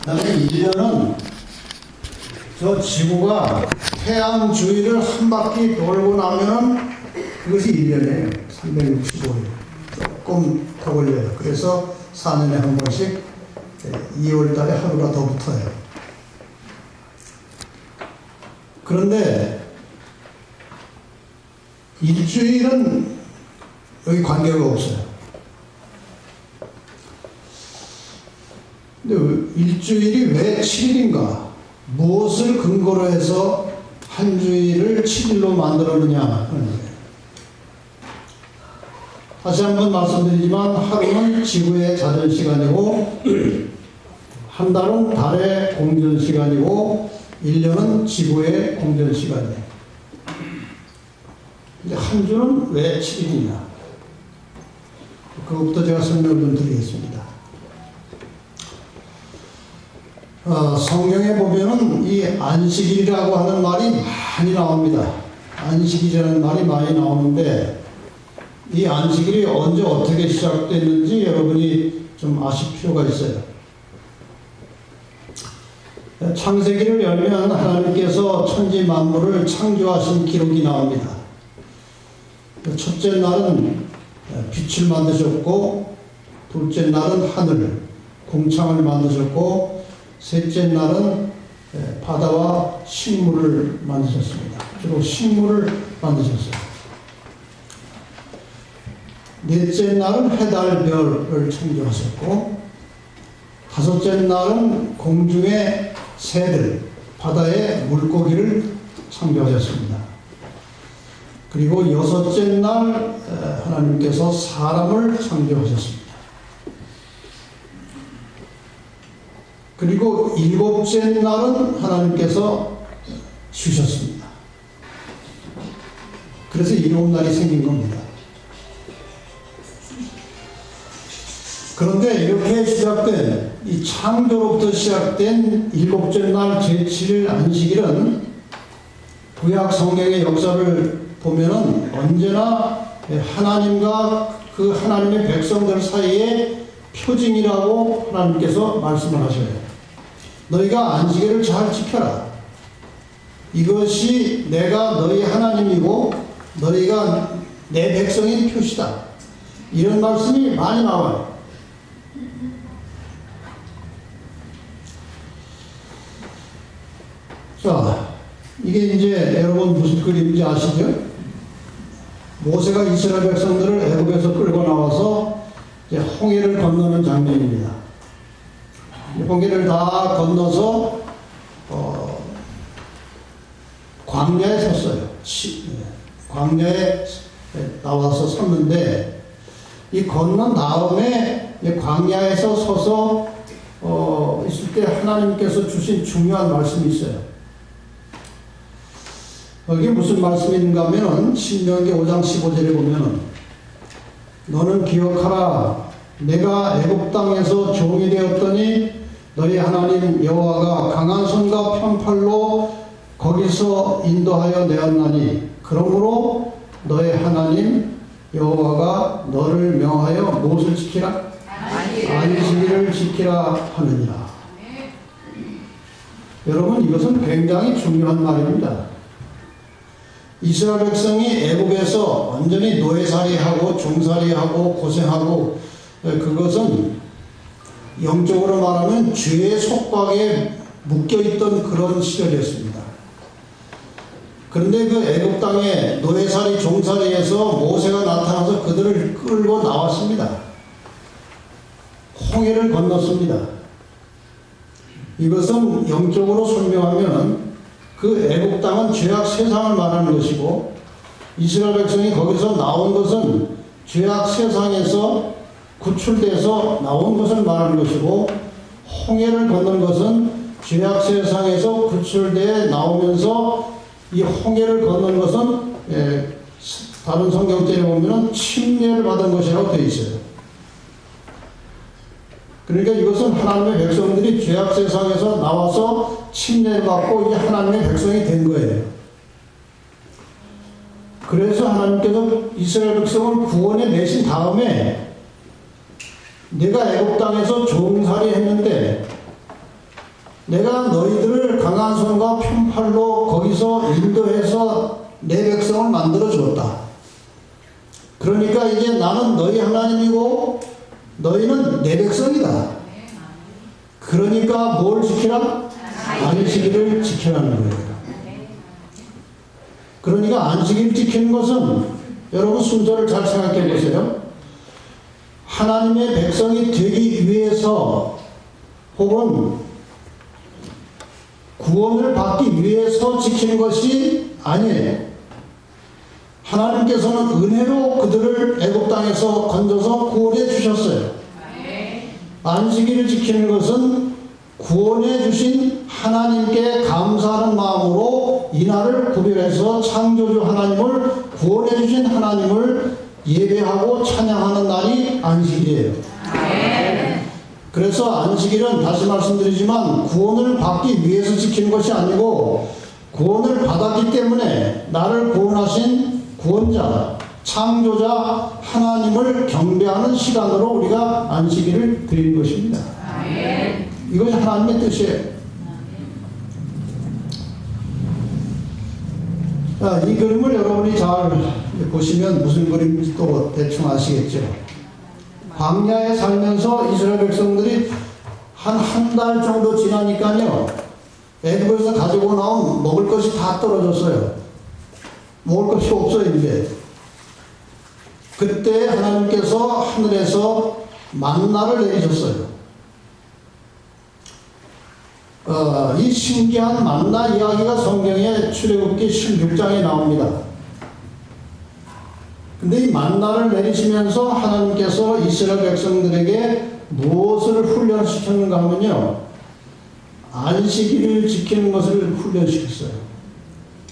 그다음에 1년은 저 지구가 태양 주위를 한 바퀴 돌고 나면은 그것이 1년이에요. 365일. 조금 더 걸려요. 그래서 4년에 한 번씩 2월 달에 하루가 더 붙어요. 그런데 일주일은 여기 관계가 없어요. 근데 일주일이 왜 7일인가? 무엇을 근거로 해서 한 주일을 7일로 만들었느냐 하는 거예요. 다시 한번 말씀드리지만 하루는 지구의 자전시간이고 한 달은 달의 공전시간이고 1년은 지구의 공전시간이에요. 근데 한 주는 왜 7일이냐? 그것부터 제가 설명을 좀 드리겠습니다. 성경에 보면은 이 안식일이라고 하는 말이 많이 나옵니다. 안식일이라는 말이 많이 나오는데 이 안식일이 언제 어떻게 시작됐는지 여러분이 좀 아실 필요가 있어요. 창세기를 열면 하나님께서 천지 만물을 창조하신 기록이 나옵니다. 첫째 날은 빛을 만드셨고, 둘째 날은 하늘, 공창을 만드셨고, 셋째 날은 바다와 식물을 만드셨습니다. 주로 식물을 만드셨어요. 넷째 날은 해달, 별을 창조하셨고, 다섯째 날은 공중의 새들, 바다의 물고기를 창조하셨습니다. 그리고 여섯째 날 하나님께서 사람을 창조하셨습니다. 그리고 일곱째 날은 하나님께서 쉬셨습니다. 그래서 일곱 날이 생긴 겁니다. 그런데 이렇게 시작된 이 창조로부터 시작된 일곱째 날 제7일 안식일은 구약 성경의 역사를 보면은 언제나 하나님과 그 하나님의 백성들 사이에 표징이라고 하나님께서 말씀을 하셔요. 너희가 안식일을 잘 지켜라. 이것이 내가 너희 하나님이고 너희가 내 백성인 표시다. 이런 말씀이 많이 나와요. 자, 이게 이제 여러분 무슨 그림인지 아시죠? 모세가 이스라엘 백성들을 애굽에서 끌고 나와서 이제 홍해를 건너는 장면입니다. 홍해를 다 건너서 광야에 섰어요. 광야에 나와서 섰는데 이 건넌 다음에 광야에서 서서 있을 때 하나님께서 주신 중요한 말씀이 있어요. 여기 무슨 말씀인가 하면은 신명기 5장 15절에 보면은 너는 기억하라 내가 애굽 땅에서 종이 되었더니 너희 하나님 여호와가 강한 손과 편팔로 거기서 인도하여 내었나니 그러므로 너희 하나님 여호와가 너를 명하여 무엇을 지키라? 안식일을 지키라 하느니라. 여러분 이것은 굉장히 중요한 말입니다. 이스라엘 백성이 애굽에서 완전히 노예살이하고 종살이하고 고생하고 그것은 영적으로 말하면 죄의 속박에 묶여있던 그런 시절이었습니다. 그런데 그 애굽 땅에 노예살이 종살이에서 모세가 나타나서 그들을 끌고 나왔습니다. 홍해를 건넜습니다. 이것은 영적으로 설명하면 그 애굽 땅은 죄악 세상을 말하는 것이고 이스라엘 백성이 거기서 나온 것은 죄악 세상에서 구출돼서 나온 것을 말하는 것이고 홍해를 건넌 것은 죄악 세상에서 구출돼 나오면서 이 홍해를 건넌 것은 다른 성경책에 보면 침례를 받은 것이라고 되어 있어요. 그러니까 이것은 하나님의 백성들이 죄악 세상에서 나와서 침례를 받고 이제 하나님의 백성이 된 거예요. 그래서 하나님께서 이스라엘 백성을 구원해 내신 다음에 내가 애굽 땅에서 종살이 했는데 내가 너희들을 강한 손과 편팔로 거기서 인도해서 내 백성을 만들어 주었다. 그러니까 이제 나는 너희 하나님이고 너희는 내 백성이다. 그러니까 뭘 지키라? 안식일을 지키라는 거예요. 그러니까 안식일 지키는 것은 여러분 순서를 잘 생각해 보세요. 하나님의 백성이 되기 위해서 혹은 구원을 받기 위해서 지키는 것이 아니에요. 하나님께서는 은혜로 그들을 애굽 땅에서 건져서 구원해 주셨어요. 안식일을 지키는 것은 구원해 주신 하나님께 감사하는 마음으로 이날을 구별해서 창조주 하나님을 구원해 주신 하나님을 예배하고 찬양하는 날이 안식일이에요. 그래서 안식일은 다시 말씀드리지만 구원을 받기 위해서 지키는 것이 아니고 구원을 받았기 때문에 나를 구원하신 구원자, 창조자 하나님을 경배하는 시간으로 우리가 안식일을 드리는 것입니다. 이것이 하나님의 뜻이에요. 자, 이 그림을 여러분이 잘 보시면 무슨 그림인지 또 대충 아시겠죠. 광야에 살면서 이스라엘 백성들이 한 달 정도 지나니까요, 애굽에서 가지고 나온 먹을 것이 다 떨어졌어요. 먹을 것이 없어요, 이제. 그때 하나님께서 하늘에서 만나를 내리셨어요. 이 신기한 만나 이야기가 성경에 출애굽기 16장에 나옵니다. 근데 이 만나를 내리시면서 하나님께서 이스라엘 백성들에게 무엇을 훈련시켰는가 하면요, 안식일을 지키는 것을 훈련시켰어요.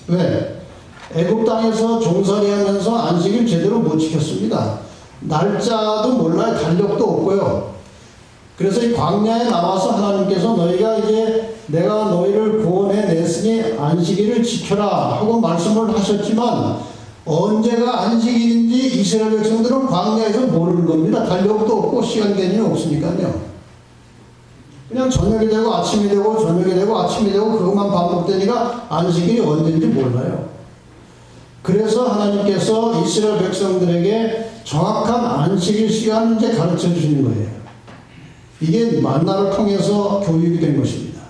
왜? 애굽 땅에서 종살이하면서 안식일 제대로 못 지켰습니다. 날짜도 몰라요. 달력도 없고요. 그래서 이 광야에 나와서 하나님께서 너희가 이제 내가 너희를 구원해 냈으니 안식일을 지켜라 하고 말씀을 하셨지만 언제가 안식일인지 이스라엘 백성들은 광야에서 모르는 겁니다. 달력도 없고 시간 개념이 없으니까요. 그냥 저녁이 되고 아침이 되고 저녁이 되고 아침이 되고 그것만 반복되니까 안식일이 언제인지 몰라요. 그래서 하나님께서 이스라엘 백성들에게 정확한 안식일 시간을 이제 가르쳐 주시는 거예요. 이게 만나를 통해서 교육이 된 것입니다.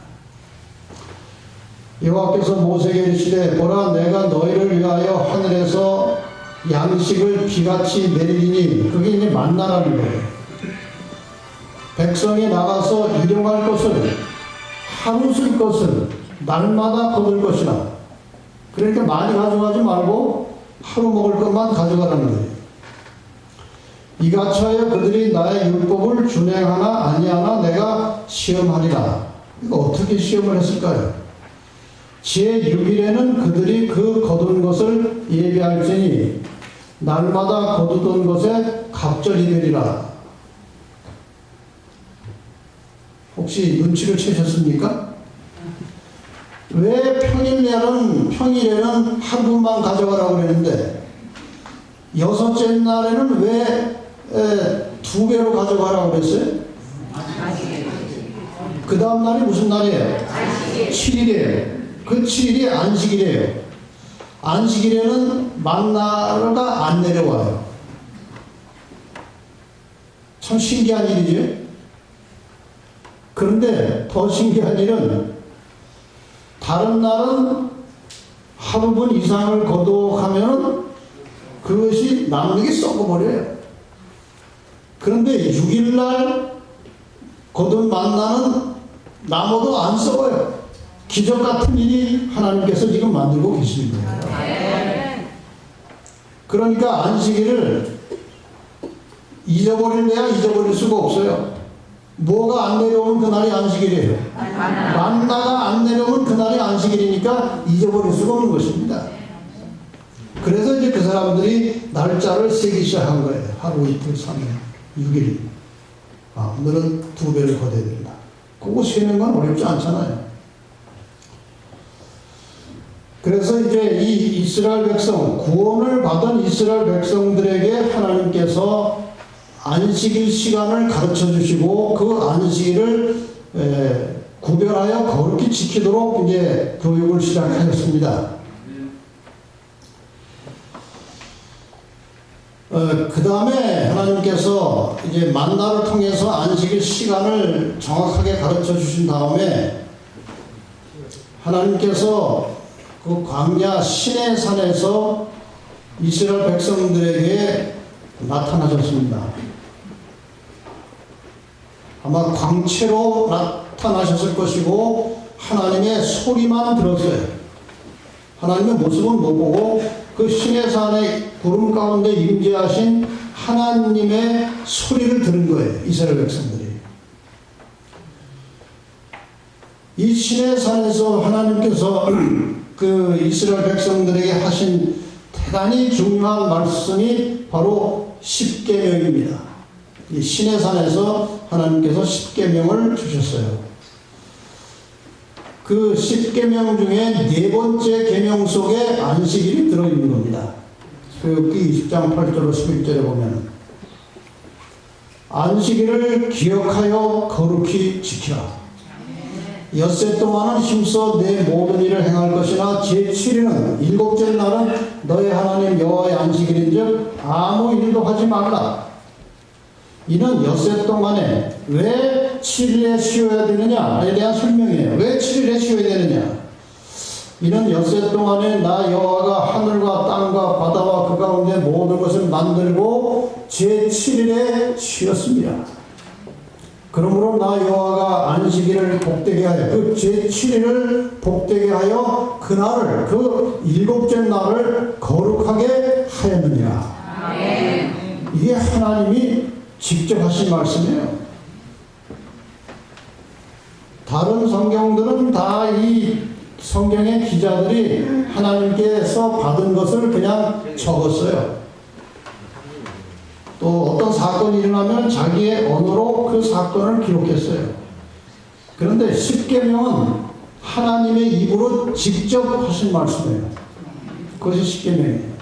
여호와께서 모세에게 이르시되 보라 내가 너희를 위하여 하늘에서 양식을 비같이 내리리니 그게 이제 만나라는 거예요. 백성이 나가서 일용할 것을 하루 쓸 것을 날마다 거둘 것이라. 그러니까 많이 가져가지 말고 하루 먹을 것만 가져가라는 거예요. 이같이 하여 그들이 나의 율법을 준행하나 아니하나 내가 시험하리라. 이거 어떻게 시험을 했을까요? 제6일에는 그들이 그 거둔 것을 예배할지니 날마다 거두던 것에 갑절이 되리라. 혹시 눈치를 채셨습니까? 왜 평일에는 하루만 가져가라고 그랬는데 여섯째 날에는 왜 2배로 가져가라고 그랬어요? 그 다음 날이 무슨 날이에요? 7일이에요. 그 7일이 안식일이에요. 안식일에는 만나가 안 내려와요. 참 신기한 일이죠. 그런데 더 신기한 일은 다른 날은 하루분 이상을 거둬가면 그것이 남는 게 썩어버려요. 그런데 6일날 거둔 만나는 남아도 안 썩어요. 기적 같은 일이 하나님께서 지금 만들고 계시는 거예요. 그러니까 안식일을 잊어버릴래야 잊어버릴 수가 없어요. 뭐가 안 내려오면 그날이 안식일이에요. 만나가 안 내려오면 그날이 안식일이니까 잊어버릴 수가 없는 것입니다. 그래서 이제 그 사람들이 날짜를 세기 시작한 거예요. 하루, 이틀, 3일, 6일. 오늘은 2배를 거둬야 된다. 그거 세는 건 어렵지 않잖아요. 그래서 이제 이 이스라엘 백성, 구원을 받은 이스라엘 백성들에게 하나님께서 안식일 시간을 가르쳐 주시고 그 안식일을 구별하여 거룩히 지키도록 이제 교육을 시작하였습니다. 그 다음에 하나님께서 이제 만나를 통해서 안식일 시간을 정확하게 가르쳐 주신 다음에 하나님께서 그 광야 시내 산에서 이스라엘 백성들에게 나타나셨습니다. 아마 광채로 나타나셨을 것이고 하나님의 소리만 들었어요. 하나님의 모습은 못 보고 그 시내산의 구름 가운데 임재하신 하나님의 소리를 들은 거예요. 이스라엘 백성들이. 이 시내산에서 하나님께서 그 이스라엘 백성들에게 하신 대단히 중요한 말씀이 바로 십계명입니다. 이 시내산에서 하나님께서 십계명을 주셨어요. 그 십계명 중에 네 번째 계명 속에 안식일이 들어있는 겁니다. 출애굽기 20장 8절로 11절에 보면 안식일을 기억하여 거룩히 지키라. 엿새 동안은 힘써 내 모든 일을 행할 것이나 제7일은 일곱째 날은 너의 하나님 여호와의 안식일인즉 아무 일도 하지 말라. 이는 엿새 동안에 왜 7일에 쉬어야 되느냐에 대한 설명이에요. 왜 7일에 쉬어야 되느냐? 이는 엿새 동안에 나 여호와가 하늘과 땅과 바다와 그 가운데 모든 것을 만들고 제7일에 쉬었습니다. 그러므로 나 여호와가 안식일을 복되게 하여 그 제7일을 복되게 하여 그날을 그 일곱째 날을 거룩하게 하였느니라. 이게 하나님이 직접 하신 말씀이에요. 다른 성경들은 다 이 성경의 기자들이 하나님께서 받은 것을 그냥 적었어요. 또 어떤 사건이 일어나면 자기의 언어로 그 사건을 기록했어요. 그런데 십계명은 하나님의 입으로 직접 하신 말씀이에요. 그것이 십계명이에요.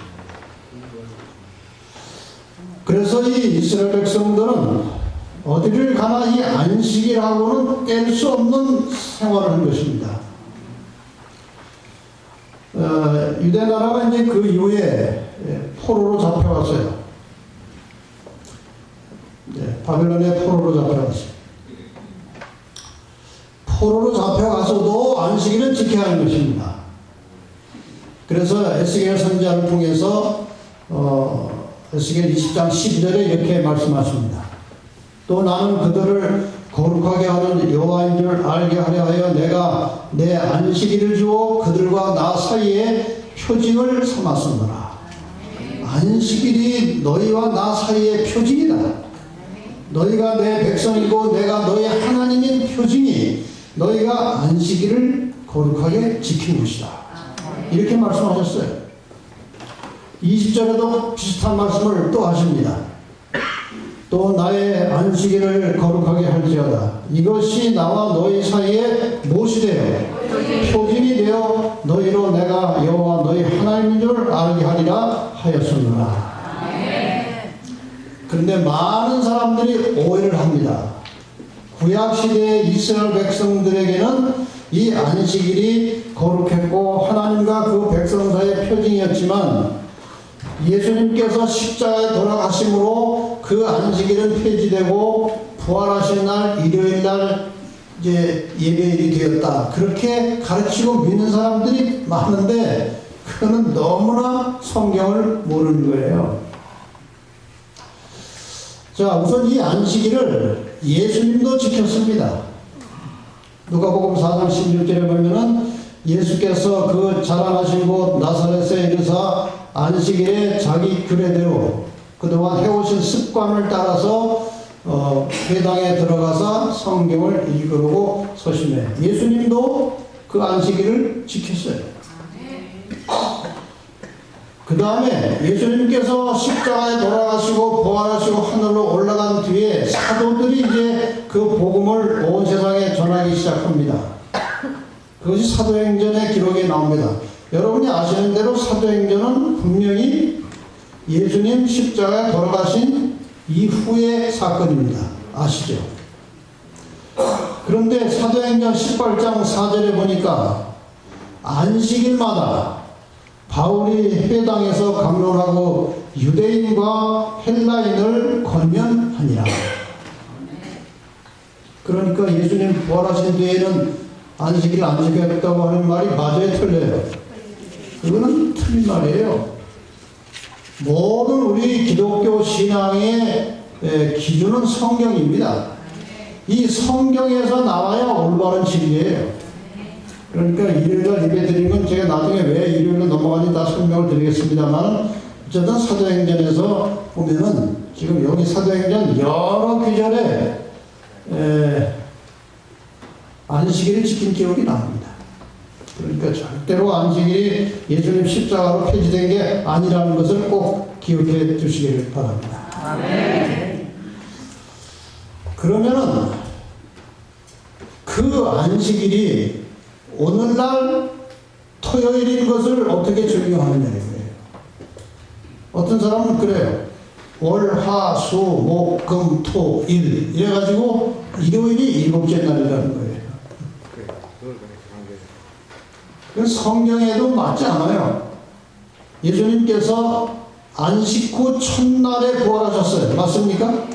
그래서 이 이스라엘 백성들은 어디를 가나 이 안식일하고는 뗄 수 없는 생활을 한 것입니다. 유대 나라가 이제 그 이후에 포로로 잡혀갔어요. 바벨론의 포로로 잡혀갔어요. 포로로 잡혀가서도 안식일은 지켜야 하는 것입니다. 그래서 에스겔 선지자를 통해서 에스겔 20장 12절에 이렇게 말씀하십니다. 또 나는 그들을 거룩하게 하는 여호와인 줄 알게 하려 하여 내가 내 안식일을 주어 그들과 나 사이에 표징을 삼았으므라. 안식일이 너희와 나 사이의 표징이다. 너희가 내 백성이고 내가 너희 하나님인 표징이 너희가 안식일을 거룩하게 지킨 것이다. 이렇게 말씀하셨어요. 20절에도 비슷한 말씀을 또 하십니다. 또 나의 안식일을 거룩하게 할지어다. 이것이 나와 너희 사이에 무엇이 되어 표징이 되어 너희로 내가 여호와 너희 하나님인 줄 알게 하리라 하였으므라. 그런데 많은 사람들이 오해를 합니다. 구약시대의 이스라엘 백성들에게는 이 안식일이 거룩했고 하나님과 그 백성 사이의 표징이었지만 예수님께서 십자가에 돌아가심으로 그 안식일은 폐지되고 부활하신 날 일요일 날 이제 예배일이 되었다. 그렇게 가르치고 믿는 사람들이 많은데 그거는 너무나 성경을 모르는 거예요. 자, 우선 이 안식일을 예수님도 지켰습니다. 누가복음 4장 16절에 보면은 예수께서 그 자라나신 곳 나사렛에 이르사 안식일에 자기 규례대로 그동안 해오신 습관을 따라서 회당에 들어가서 성경을 읽으려고 서심해. 예수님도 그 안식일을 지켰어요. 그 다음에 예수님께서 십자가에 돌아가시고 부활하시고 하늘로 올라간 뒤에 사도들이 이제 그 복음을 온 세상에 전하기 시작합니다. 그것이 사도행전의 기록에 나옵니다. 여러분이 아시는 대로 사도행전은 분명히 예수님 십자가에 돌아가신 이후의 사건입니다. 아시죠? 그런데 사도행전 18장 4절에 보니까 안식일마다 바울이 회당에서 강론하고 유대인과 헬라인을 권면하니라. 그러니까 예수님 부활하신 뒤에는 안식일 안 지켰다고 하는 말이 맞아요, 틀려요? 그거는 틀린 말이에요. 모든 우리 기독교 신앙의 기준은 성경입니다. 이 성경에서 나와야 올바른 진리예요. 그러니까 일요일날 예배 드리는 건 제가 나중에 왜 일요일로 넘어가는지 다 설명을 드리겠습니다만, 어쨌든 사도행전에서 보면은 지금 여기 사도행전 여러 구절에 안식일을 지킨 기록이 나옵니다. 그러니까 절대로 안식일이 예수님 십자가로 폐지된 게 아니라는 것을 꼭 기억해 두시길 바랍니다. 아멘. 그러면은 그 안식일이 오늘날 토요일인 것을 어떻게 증명하느냐 이거예요. 어떤 사람은 그래요. 월, 화, 수, 목, 금, 토, 일 이래가지고 일요일이 일곱째 날이라는 거예요. 그건 성경에도 맞지 않아요. 예수님께서 안식 후 첫날에 부활하셨어요. 맞습니까?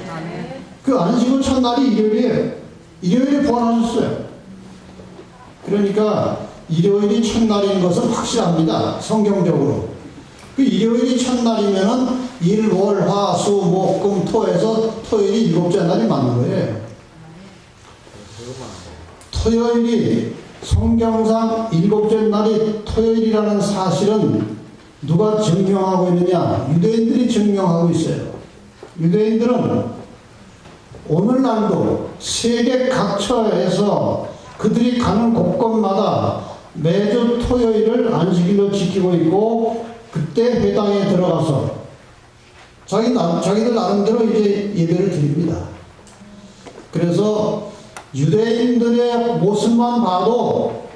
그 안식 후 첫날이 일요일이에요. 일요일에 부활하셨어요. 그러니까 일요일이 첫날인 것은 확실합니다. 성경적으로. 그 일요일이 첫날이면은 일, 월, 화, 수, 목, 금, 토에서 토요일이 일곱째 날이 맞는 거예요. 토요일이 성경상 일곱째 날이 토요일이라는 사실은 누가 증명하고 있느냐? 유대인들이 증명하고 있어요. 유대인들은 오늘날도 세계 각처에서 그들이 가는 곳곳마다 매주 토요일을 안식일로 지키고 있고, 그때 회당에 들어가서 자기들 나름대로 이제 예배를 드립니다. 그래서 유대인들의 모습만 봐도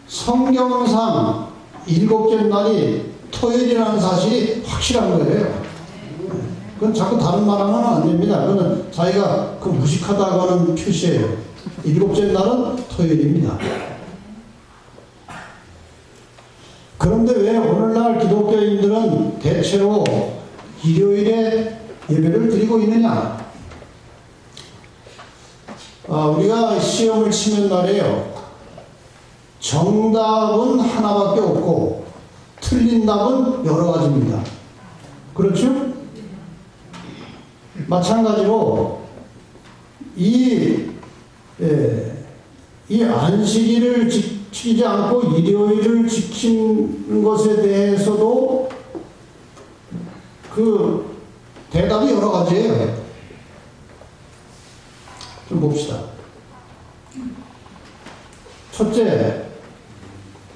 성경상 일곱째 날이 토요일이라는 사실이 확실한 거예요. 그건 자꾸 다른 말 하면 안 됩니다. 그거는 자기가 그 무식하다고 하는 표시예요. 일곱째 날은 토요일입니다. 그런데 왜 오늘날 기독교인들은 대체로 일요일에 예배를 드리고 있느냐? 우리가 시험을 치면 말이에요. 정답은 하나밖에 없고 틀린 답은 여러 가지입니다. 그렇죠? 마찬가지로 이 안식일을 지키지 않고 일요일을 지킨 것에 대해서도 그 대답이 여러 가지예요. 좀 봅시다. 첫째,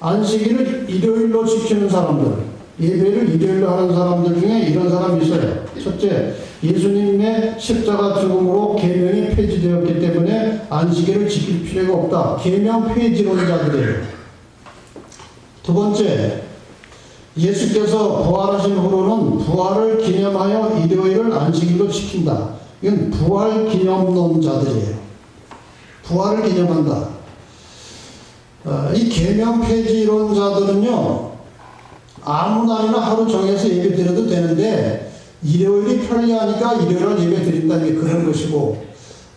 안식일을 일요일로 지키는 사람들, 예배를 일요일로 하는 사람들 중에 이런 사람이 있어요. 첫째, 예수님의 십자가 죽음으로 계명이 폐지되었기 때문에 안식일을 지킬 필요가 없다. 계명 폐지론자들이에요. 두 번째, 예수께서 부활하신 후로는 부활을 기념하여 일요일을 안식일로 지킨다. 이건 부활 기념론자들이에요. 부활을 기념한다. 이 계명 폐지론자들은요, 아무 날이나 하루 정해서 예배 드려도 되는데 일요일이 편리하니까 일요일을 예배 드린다는 게 그런 것이고,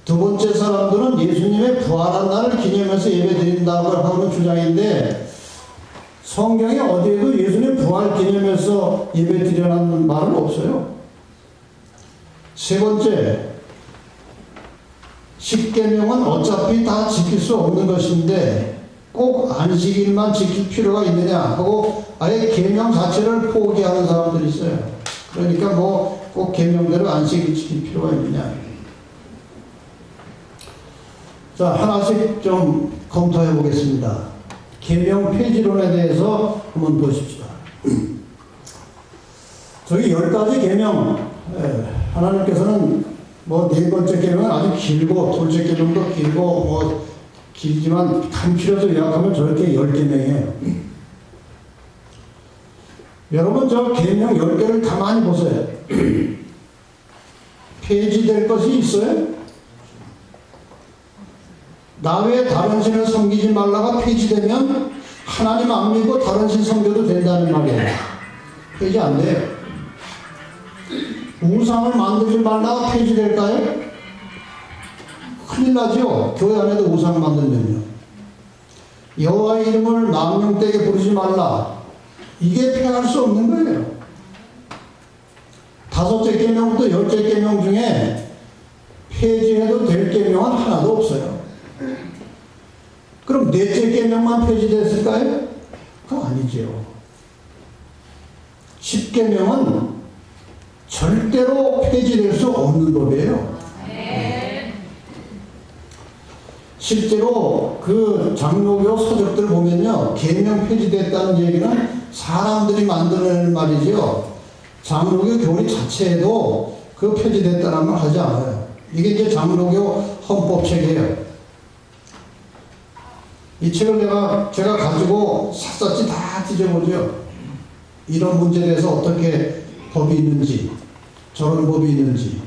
두 번째 사람들은 예수님의 부활한 날을 기념해서 예배 드린다고 하는 주장인데, 성경에 어디에도 예수님 부활 기념해서 예배 드리라는 말은 없어요. 세 번째, 십계명은 어차피 다 지킬 수 없는 것인데 꼭 안식일만 지킬 필요가 있느냐 하고 아예 계명 자체를 포기하는 사람들이 있어요. 그러니까 뭐 꼭 계명대로 안식일 지킬 필요가 있느냐. 자, 하나씩 좀 검토해 보겠습니다. 계명 폐지론에 대해서 한번 보십시다. 저기 10가지 계명, 하나님께서는 뭐 네 번째 계명은 아주 길고 둘째 계명도 길고 뭐 길지만 간추려서 요약하면 저렇게 10계명이에요. 여러분 저 계명 10개를 가만히 보세요. 폐지될 것이 있어요? 나 외에 다른 신을 섬기지 말라가 폐지되면 하나님 안 믿고 다른 신 섬겨도 된다는 말이에요. 폐지 안 돼요. 우상을 만들지 말라가 폐지될까요? 큰일 나죠. 교회 안에도 우상 만들면요. 여호와의 이름을 망령되게 부르지 말라. 이게 폐할 수 없는 거예요. 5째 계명부터 10째 계명 중에 폐지해도 될 계명은 하나도 없어요. 그럼 4째 계명만 폐지됐을까요? 그거 아니죠. 10계명은 절대로 폐지될 수 없는 법이에요. 실제로 그 장로교 서적들 보면요, 계명 폐지됐다는 얘기는 사람들이 만들어낸 말이지요. 장로교 교리 자체에도 그 폐지됐다는 말 하지 않아요. 이게 이제 장로교 헌법책이에요. 이 책을 제가 가지고 샅샅이 다 뒤져보죠. 이런 문제에 대해서 어떻게 법이 있는지, 저런 법이 있는지.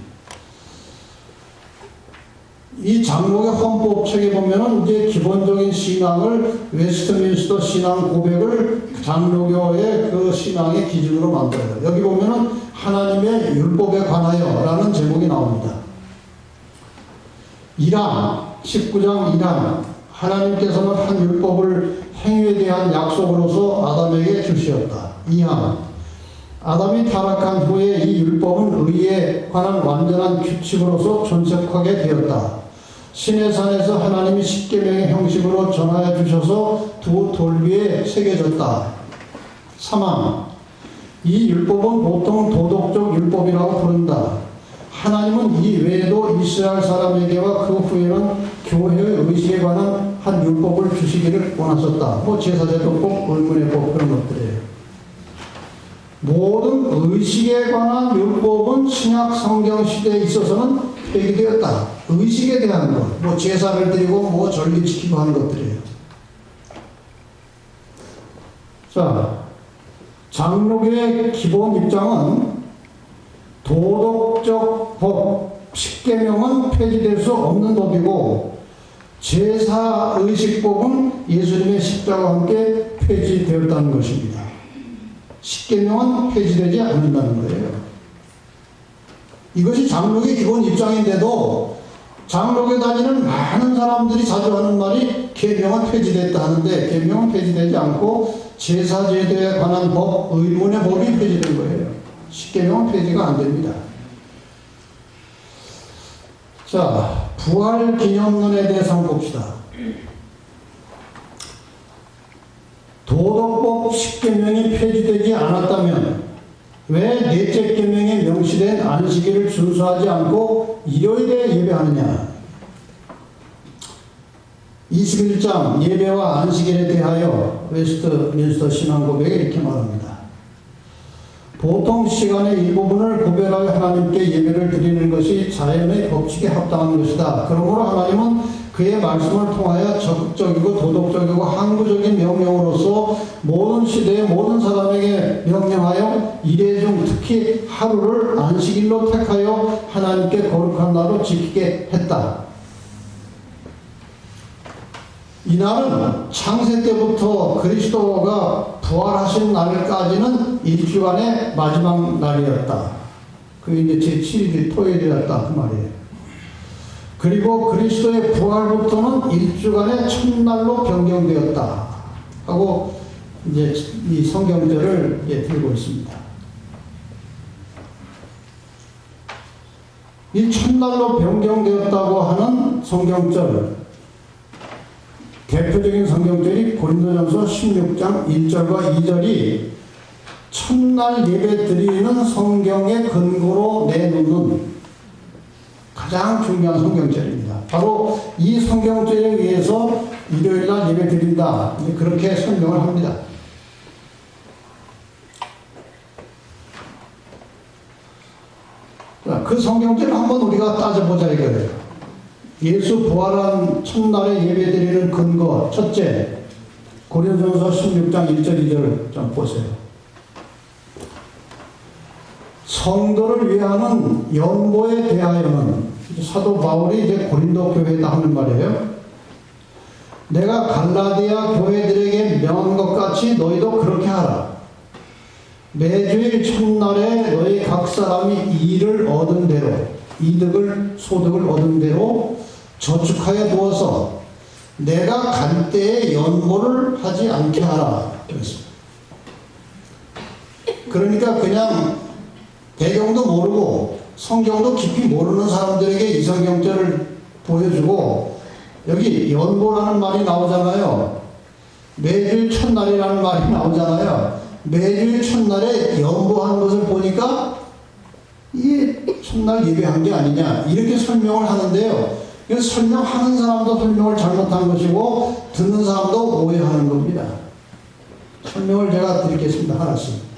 이 장로교 헌법책에 보면은 이제 기본적인 신앙을 웨스트민스터 신앙 고백을 장로교의 그 신앙의 기준으로 만들어요. 여기 보면은 하나님의 율법에 관하여 라는 제목이 나옵니다. 1항, 19장 1항. 하나님께서는 한 율법을 행위에 대한 약속으로서 아담에게 주시었다. 2항. 아담이 타락한 후에 이 율법은 의에 관한 완전한 규칙으로서 존속하게 되었다. 시내산에서 하나님이 십계명의 형식으로 전하여 주셔서 두 돌 위에 새겨졌다. 3항. 이 율법은 보통 도덕적 율법이라고 부른다. 하나님은 이 외에도 이스라엘 사람에게와 그 후에는 교회의 의식에 관한 한 율법을 주시기를 원하셨다. 제사제도법, 의문의법 그런 것들이에요. 모든 의식에 관한 율법은 신약 성경 시대에 있어서는 폐기되었다. 의식에 대한 것, 제사를 드리고 전리 지키고 하는 것들이에요. 자, 장로교의 기본 입장은 도덕적 법, 십계명은 폐지될 수 없는 법이고 제사의식법은 예수님의 십자가와 함께 폐지되었다는 것입니다. 십계명은 폐지되지 않는다는 거예요. 이것이 장로교의 기본 입장인데도 장로교 다니는 많은 사람들이 자주 하는 말이 계명은 폐지됐다 하는데 계명은 폐지되지 않고 제사제도에 관한 법, 의문의 법이 폐지된 거예요. 십계명은 폐지가 안 됩니다. 자, 부활기념론에 대해서 한번 봅시다. 도덕법 십계명이 폐지되지 않았다면 왜 넷째 계명에 명시된 안식일을 준수하지 않고 일요일에 예배하느냐? 21장 예배와 안식일에 대하여 웨스트민스터 신앙고백에 이렇게 말합니다. 보통 시간의 일부분을 구별하여 하나님께 예배를 드리는 것이 자연의 법칙에 합당한 것이다. 그러므로 하나님은 그의 말씀을 통하여 적극적이고 도덕적이고 항구적인 명령으로서 모든 시대의 모든 사람에게 명령하여 이래 중 특히 하루를 안식일로 택하여 하나님께 거룩한 날로 지키게 했다. 이날은 창세 때부터 그리스도가 부활하신 날까지는 일주간의 마지막 날이었다. 그게 이제 제7일이 토요일이었다 그 말이에요. 그리고 그리스도의 부활부터는 일주간의 첫날로 변경되었다 하고 이제 이 성경절을 들고 있습니다. 이 첫날로 변경되었다고 하는 성경절, 대표적인 성경절이 고린도전서 16장 1절과 2절이 첫날 예배 드리는 성경의 근거로 내놓는 가장 중요한 성경절입니다. 바로 이 성경절에 의해서 일요일날 예배 드린다. 그렇게 설명을 합니다. 그 성경절을 한번 우리가 따져보자 이거예요. 예수 부활한 첫날에 예배 드리는 근거, 첫째, 고린도전서 16장 1절 2절 좀 보세요. 성도를 위하는 연보에 대하여는 사도 바울이 이제 고린도 교회에다 하는 말이에요. 내가 갈라디아 교회들에게 명한 것 같이 너희도 그렇게 하라. 매주일 첫날에 너희 각 사람이 일을 얻은 대로, 소득을 얻은 대로 저축하여 두어서 내가 갈 때에 연보를 하지 않게 하라. 그랬습니다. 그러니까 그냥 배경도 모르고 성경도 깊이 모르는 사람들에게 이 성경절을 보여주고, 여기 연보라는 말이 나오잖아요. 매주일 첫날이라는 말이 나오잖아요. 매주일 첫날에 연보한 것을 보니까 이게 첫날 예배한 게 아니냐, 이렇게 설명을 하는데요. 이거 설명하는 사람도 설명을 잘못한 것이고 듣는 사람도 오해하는 겁니다. 설명을 제가 드리겠습니다. 하나씩.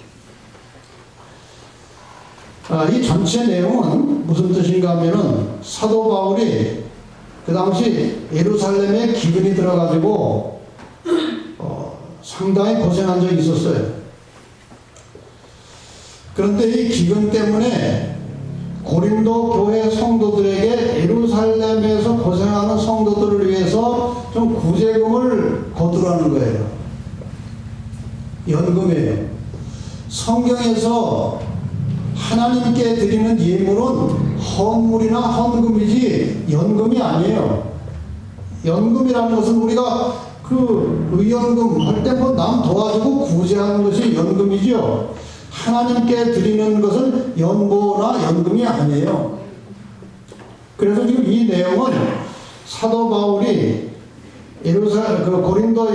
이 전체 내용은 무슨 뜻인가 하면은, 사도 바울이 그 당시 예루살렘에 기근이 들어가지고 상당히 고생한 적이 있었어요. 그런데 이 기근 때문에 고린도 교회 성도들에게 예루살렘에서 고생하는 성도들을 위해서 좀 구제금을 거두라는 거예요. 연금이에요. 성경에서 하나님께 드리는 예물은 헌물이나 헌금이지 연금이 아니에요. 연금이라는 것은 우리가 그 의연금 할 때 뭐 남 도와주고 구제하는 것이 연금이죠. 하나님께 드리는 것은 연보나 연금이 아니에요. 그래서 지금 이 내용은 사도 바울이 고린도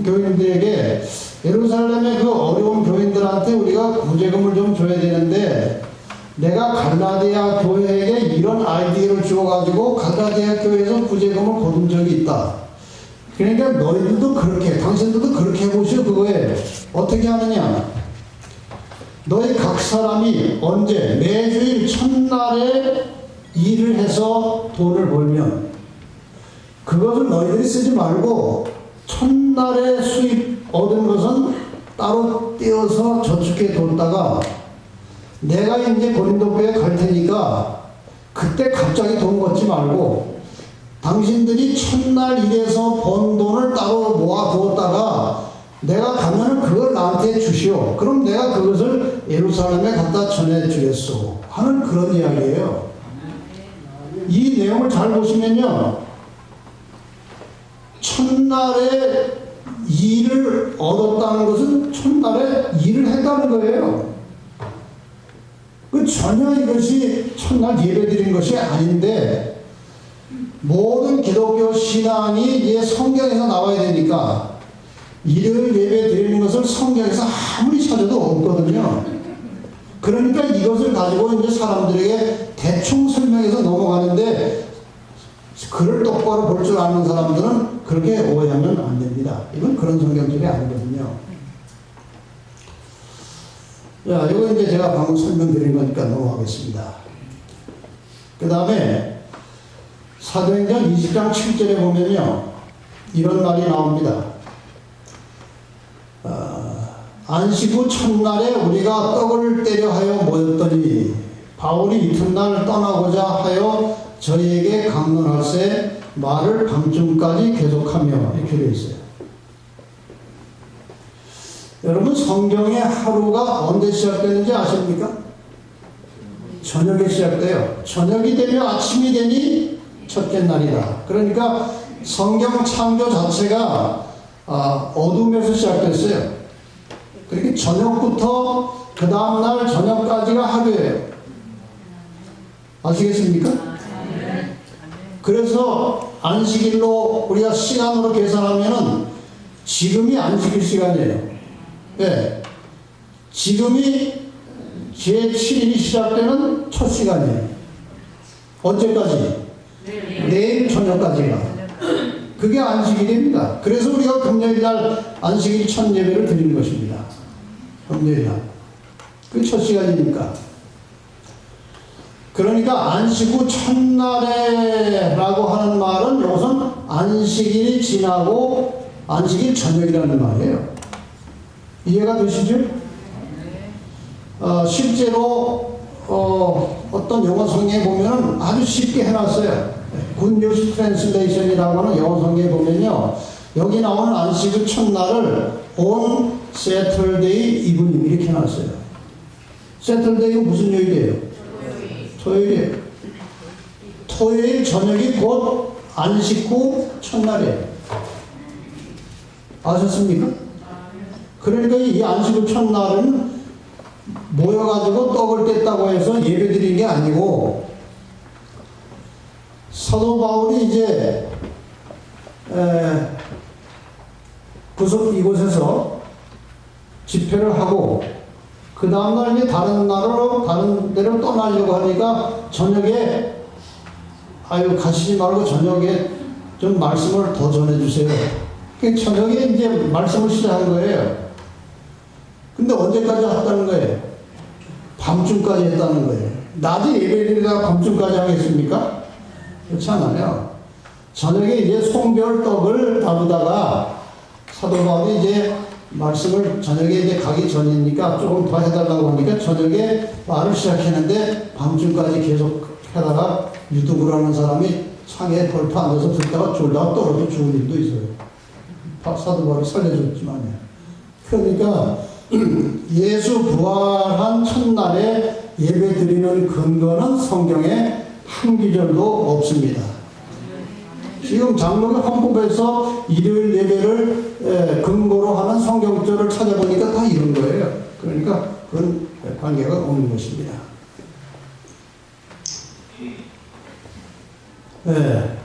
교인들에게, 예루살렘의 그 어려운 교인들한테 우리가 구제금을 좀 줘야 되는데, 내가 갈라디아 교회에게 이런 아이디어를 주어가지고 갈라디아 교회에서 구제금을 거둔 적이 있다. 그러니까 너희들도 그렇게, 당신들도 그렇게 해보시오. 그거에 어떻게 하느냐, 너희 각 사람이 언제 매주일 첫날에 일을 해서 돈을 벌면 그것을 너희들이 쓰지 말고 첫날에 수입 얻은 것은 따로 떼어서 저축해 뒀다가 내가 이제 고린도 교회에 갈 테니까 그때 갑자기 돈 걷지 말고 당신들이 첫날 일해서 번 돈을 따로 모아두었다가 내가 가면은 그걸 나한테 주시오. 그럼 내가 그것을 예루살렘에 갖다 전해주겠소 하는 그런 이야기예요. 이 내용을 잘 보시면요, 첫날에 일을 얻었다는 것은 첫날에 일을 했다는 거예요. 전혀 이것이 첫날 예배 드린 것이 아닌데, 모든 기독교 신앙이 이제 성경에서 나와야 되니까 일요일 예배 드리는 것을 성경에서 아무리 찾아도 없거든요. 그러니까 이것을 가지고 이제 사람들에게 대충 설명해서 넘어가는데, 글을 똑바로 볼 줄 아는 사람들은 그렇게 오해하면 안 됩니다. 이건 그런 성경들이 아니거든요. 자, 이거 이제 제가 방금 설명드린 거니까 넘어가겠습니다. 그 다음에 사도행전 20장 7절에 보면요, 이런 말이 나옵니다. 안식 후 첫날에 우리가 떡을 떼려 하여 모였더니 바울이 이튿날 떠나고자 하여 저희에게 강론할새 말을 밤중까지 계속하며, 이렇게 되어 있어요. 여러분, 성경의 하루가 언제 시작되는지 아십니까? 저녁에 시작돼요. 저녁이 되면 아침이 되니 첫째 날이다. 그러니까 성경 창조 자체가 어둠에서 시작됐어요. 그렇게 저녁부터 그 다음날 저녁까지가 하루예요. 아시겠습니까? 그래서 안식일로 우리가 시간으로 계산하면은 지금이 안식일 시간이에요. 네. 지금이 제7일이 시작되는 첫 시간이에요. 언제까지? 내일 저녁까지가. 그게 안식일입니다. 그래서 우리가 금요일날 안식일 첫 예배를 드리는 것입니다. 금요일날. 그게 첫 시간이니까. 그러니까 안식 후 첫날에 라고 하는 말은 이것은 안식일이 지나고 안식일 저녁이라는 말이에요. 이해가 되시죠? 실제로 어떤 영어 성경에 보면은 아주 쉽게 해놨어요. 굿뉴스 트랜슬레이션이라고 하는 영어 성경에 보면요, 여기 나오는 안식일 첫날을 on Saturday evening 이렇게 놨어요. Saturday가 무슨 요일이에요? 토요일이에요. 토요일 저녁이 곧 안식 후 첫날이에요. 아셨습니까? 그러니까 이 안식 후 첫날은 모여가지고 떡을 뗐다고 해서 예배 드리는 게 아니고, 사도 바울이 이제 이곳에서 집회를 하고 그 다음날 이제 다른 데로 떠나려고 하니까 저녁에 가시지 말고 저녁에 좀 말씀을 더 전해주세요. 그 저녁에 이제 말씀을 시작한 거예요. 근데 언제까지 했다는 거예요? 밤중까지 했다는 거예요. 낮에 예배드리다가 밤중까지 하겠습니까? 그렇지 않아요. 저녁에 이제 송별떡을 다루다가 사도 바울이 이제 말씀을 저녁에 이제 가기 전이니까 조금 더 해달라고 하니까 저녁에 말을 시작했는데 밤중까지 계속 하다가 유튜브라는 사람이 창에 벌프 앉아서 듣다가 졸다가 떨어져 죽은 일도 있어요. 사도 바울이 살려줬지만요. 그러니까 예수 부활한 첫날에 예배 드리는 근거는 성경에 한 구절도 없습니다. 지금 장로교 헌법에서 일요일 예배를 근거로 하는 성경절을 찾아보니까 다 이런 거예요. 그러니까 그건 관계가 없는 것입니다. 네.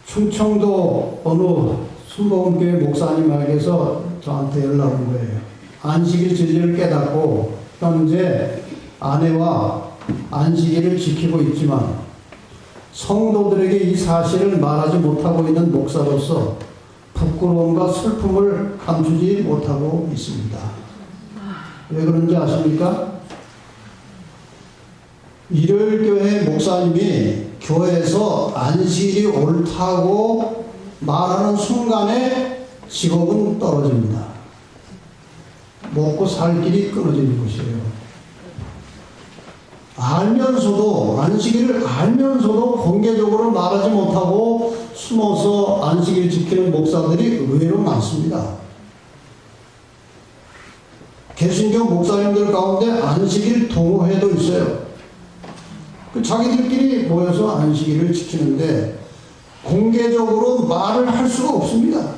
충청도 어느 순복음교회 목사님에게서 저한테 연락 온 거예요. 안식일 진리를 깨닫고 현재 아내와 안식일을 지키고 있지만 성도들에게 이 사실을 말하지 못하고 있는 목사로서 부끄러움과 슬픔을 감추지 못하고 있습니다. 왜 그런지 아십니까? 일요일교회 목사님이 교회에서 안식일이 옳다고 말하는 순간에 직업은 떨어집니다. 먹고 살 길이 끊어지는 것이에요. 알면서도, 안식일을 알면서도 공개적으로 말하지 못하고 숨어서 안식일 지키는 목사들이 의외로 많습니다. 개신교 목사님들 가운데 안식일 동호회도 있어요. 자기들끼리 모여서 안식일을 지키는데 공개적으로 말을 할 수가 없습니다.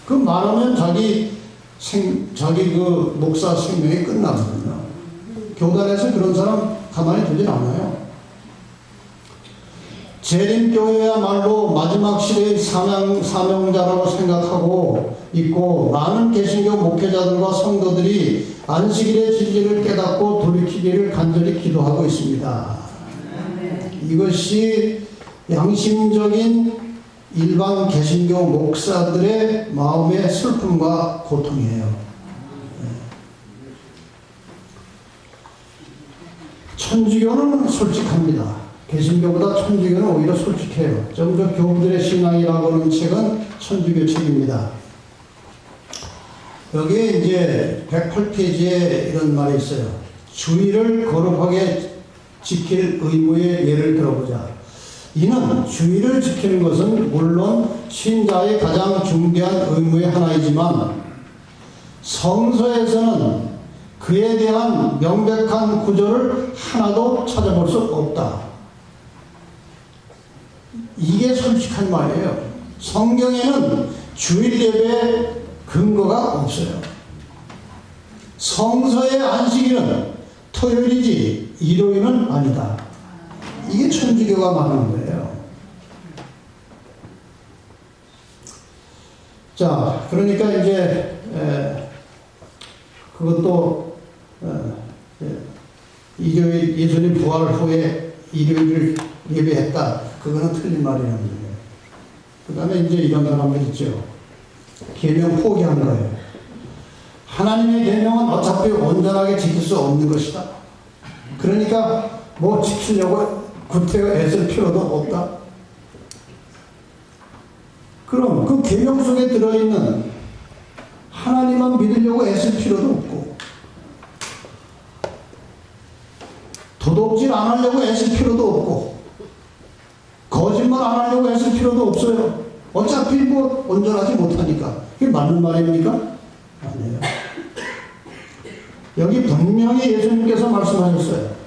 그 말하면 자기 그 목사 생명이 끝나거든요. 교단에서 그런 사람 가만히 두진 않아요. 재림교회야말로 마지막 시대의 사명자라고 생각하고 있고, 많은 개신교 목회자들과 성도들이 안식일의 진리를 깨닫고 돌이키기를 간절히 기도하고 있습니다. 이것이 양심적인 일반 개신교 목사들의 마음의 슬픔과 고통이에요. 천주교는 솔직합니다. 개신교보다 천주교는 오히려 솔직해요. 좀 더 교부들의 신앙이라고 하는 책은 천주교 책입니다. 여기에 이제 108페이지에 이런 말이 있어요. 주의를 거룩하게 지킬 의무의 예를 들어보자. 이는 주의를 지키는 것은 물론 신자의 가장 중대한 의무의 하나이지만 성서에서는 그에 대한 명백한 구절을 하나도 찾아볼 수 없다. 이게 솔직한 말이에요. 성경에는 주일 예배에 근거가 없어요. 성서의 안식일은 토요일이지 일요일은 아니다. 이게 천주교가 말하는 거예요. 자, 그러니까 이제 그것도 일요일 예수님 부활 후에 일요일을 예배했다. 그거는 틀린 말이라는 거예요. 그 다음에 이제 이런 사람들 있죠. 계명 포기한 거예요. 하나님의 계명은 어차피 온전하게 지킬 수 없는 것이다. 그러니까 뭐 지키려고 구태여 애쓸 필요도 없다. 그럼 그 계명 속에 들어있는 하나님만 믿으려고 애쓸 필요도 없고 도둑질 안 하려고 애쓸 필요도 없고 거짓말 안 하려고 했을 필요도 없어요. 어차피 뭐 온전하지 못하니까. 그게 맞는 말입니까? 아니에요. 여기 분명히 예수님께서 말씀하셨어요.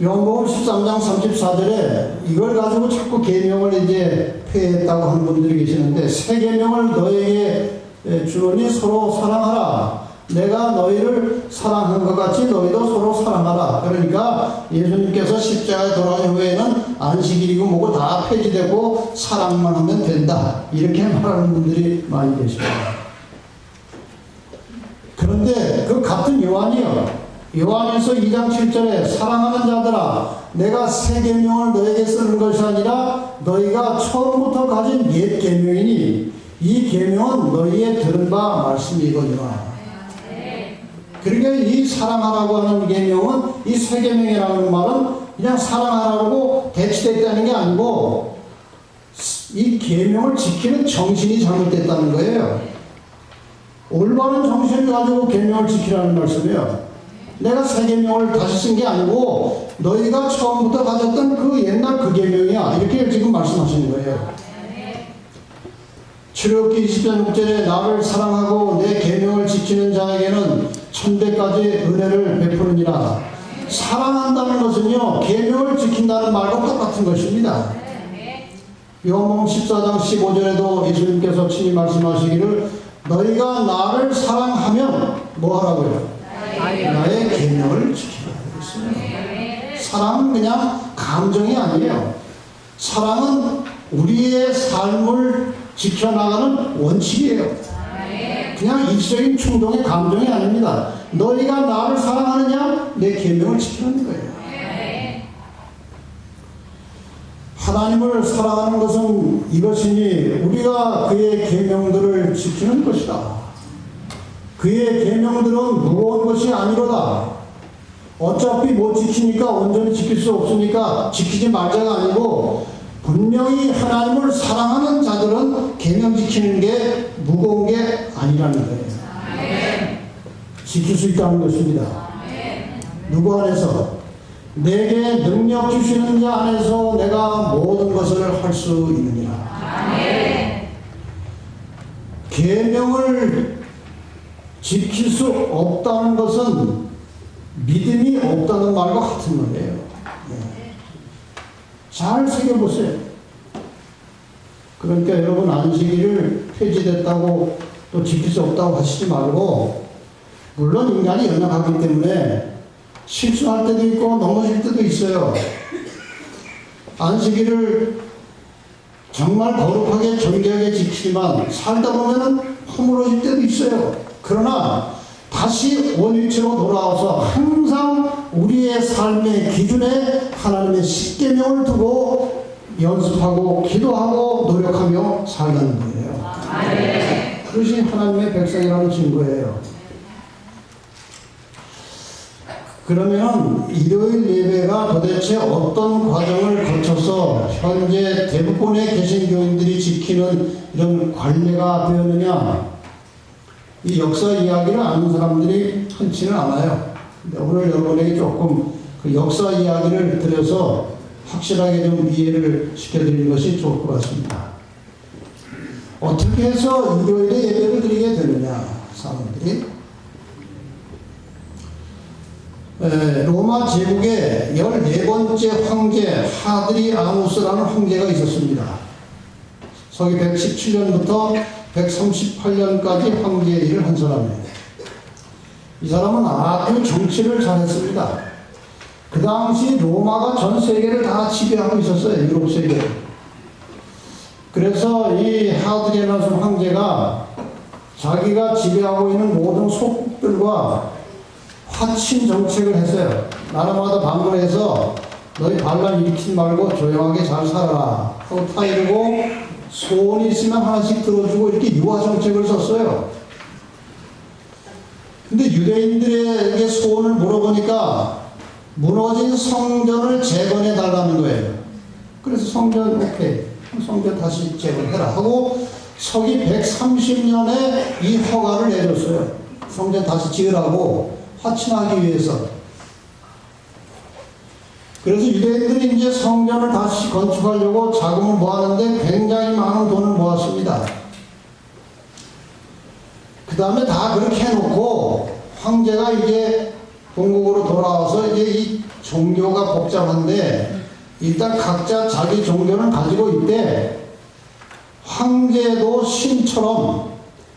요한복음 13장 34절에 이걸 가지고 자꾸 계명을 이제 폐했다고 하는 분들이 계시는데, 새 계명을 너에게 주노니 서로 사랑하라. 내가 너희를 사랑한 것 같이 너희도 서로 사랑하라. 그러니까 예수님께서 십자가에 돌아가신 후에는 안식일이고 뭐고 다 폐지되고 사랑만 하면 된다, 이렇게 말하는 분들이 많이 계십니다. 그런데 그 같은 요한이요, 요한에서 2장 7절에 사랑하는 자들아 내가 새 계명을 너에게 쓰는 것이 아니라 너희가 처음부터 가진 옛 계명이니 이 계명은 너희의 들은 바 말씀이거니와. 그러니까 이 사랑하라고 하는 계명은, 이 새 계명이라는 말은 그냥 사랑하라고 대치됐다는 게 아니고 이 계명을 지키는 정신이 잘못됐다는 거예요. 올바른 정신을 가지고 계명을 지키라는 말씀이에요. 내가 새 계명을 다시 쓴 게 아니고 너희가 처음부터 가졌던 그 옛날 그 계명이야, 이렇게 지금 말씀하시는 거예요. 출애굽기 20장 6절에 나를 사랑하고 내 계명을 지키는 자에게는 천대까지 은혜를 베푸느니라. 사랑한다는 것은요, 계명을 지킨다는 말과 똑같은 것입니다. 요한복음 14장 15절에도 예수님께서 친히 말씀하시기를 너희가 나를 사랑하면 뭐 하라고요? 나의 계명을 지키라 그랬어요. 사랑은 그냥 감정이 아니에요. 사랑은 우리의 삶을 지켜나가는 원칙이에요. 그냥 일시적인 충동의 감정이 아닙니다. 너희가 나를 사랑하느냐? 내 계명을 지키는 거예요. 하나님을 사랑하는 것은 이것이니 우리가 그의 계명들을 지키는 것이다. 그의 계명들은 무거운 것이 아니로다. 어차피 못 지키니까, 온전히 지킬 수 없으니까 지키지 말자가 아니고, 분명히 하나님을 사랑하는 자들은 계명 지키는 게 무거운 게 아니라는 거예요. 지킬 수 있다는 것입니다. 누구 안에서? 내게 능력 주시는 자 안에서 내가 모든 것을 할 수 있느니라. 계명을 지킬 수 없다는 것은 믿음이 없다는 말과 같은 거예요. 잘 새겨보세요. 그러니까 여러분, 안식일을 폐지됐다고 또 지킬 수 없다고 하시지 말고, 물론 인간이 연약하기 때문에 실수할 때도 있고 넘어질 때도 있어요. 안식일을 정말 거룩하게 정결하게 지키지만 살다 보면은 허물어질 때도 있어요. 그러나 다시 원위치로 돌아와서 항상 우리의 삶의 기준에 하나님의 십계명을 두고 연습하고 기도하고 노력하며 살라는 거예요. 그것이 하나님의 백성이라는 증거예요. 그러면 일요일 예배가 도대체 어떤 과정을 거쳐서 현재 대부분의 개신교인들이 지키는 이런 관례가 되었느냐? 이 역사 이야기를 아는 사람들이 흔치는 않아요. 근데 오늘 여러분에게 조금 그 역사 이야기를 드려서 확실하게 좀 이해를 시켜드리는 것이 좋을 것 같습니다. 어떻게 해서 일요일에 예배를 드리게 되느냐, 사람들이? 로마 제국의 14번째 황제 하드리아누스라는 황제가 있었습니다. 서기 117년부터 138년까지 황제 일을 한 사람이에요. 이 사람은 아주 정치를 잘했습니다. 그 당시 로마가 전 세계를 다 지배하고 있었어요. 유럽 세계를. 그래서 이 하드리아누스 황제가 자기가 지배하고 있는 모든 속국들과 화친 정책을 했어요. 나라마다 방문을 해서 너희 반란 일으키지 말고 조용하게 잘 살아라 하고 타이르고, 소원이 있으면 하나씩 들어주고, 이렇게 유화 정책을 썼어요. 근데 유대인들에게 소원을 물어보니까 무너진 성전을 재건해 달라는 거예요. 그래서 성전 오케이, 성전 다시 재건해라 하고 서기 130년에 이 허가를 내줬어요. 성전 다시 지으라고, 화친하기 위해서. 그래서 유대인들이 이제 성전을 다시 건축하려고 자금을 모았는데 굉장히 많은 돈을 모았습니다. 그 다음에 다 그렇게 해놓고 황제가 이제 본국으로 돌아와서 이제 이 종교가 복잡한데 일단 각자 자기 종교를 가지고 있대. 황제도 신처럼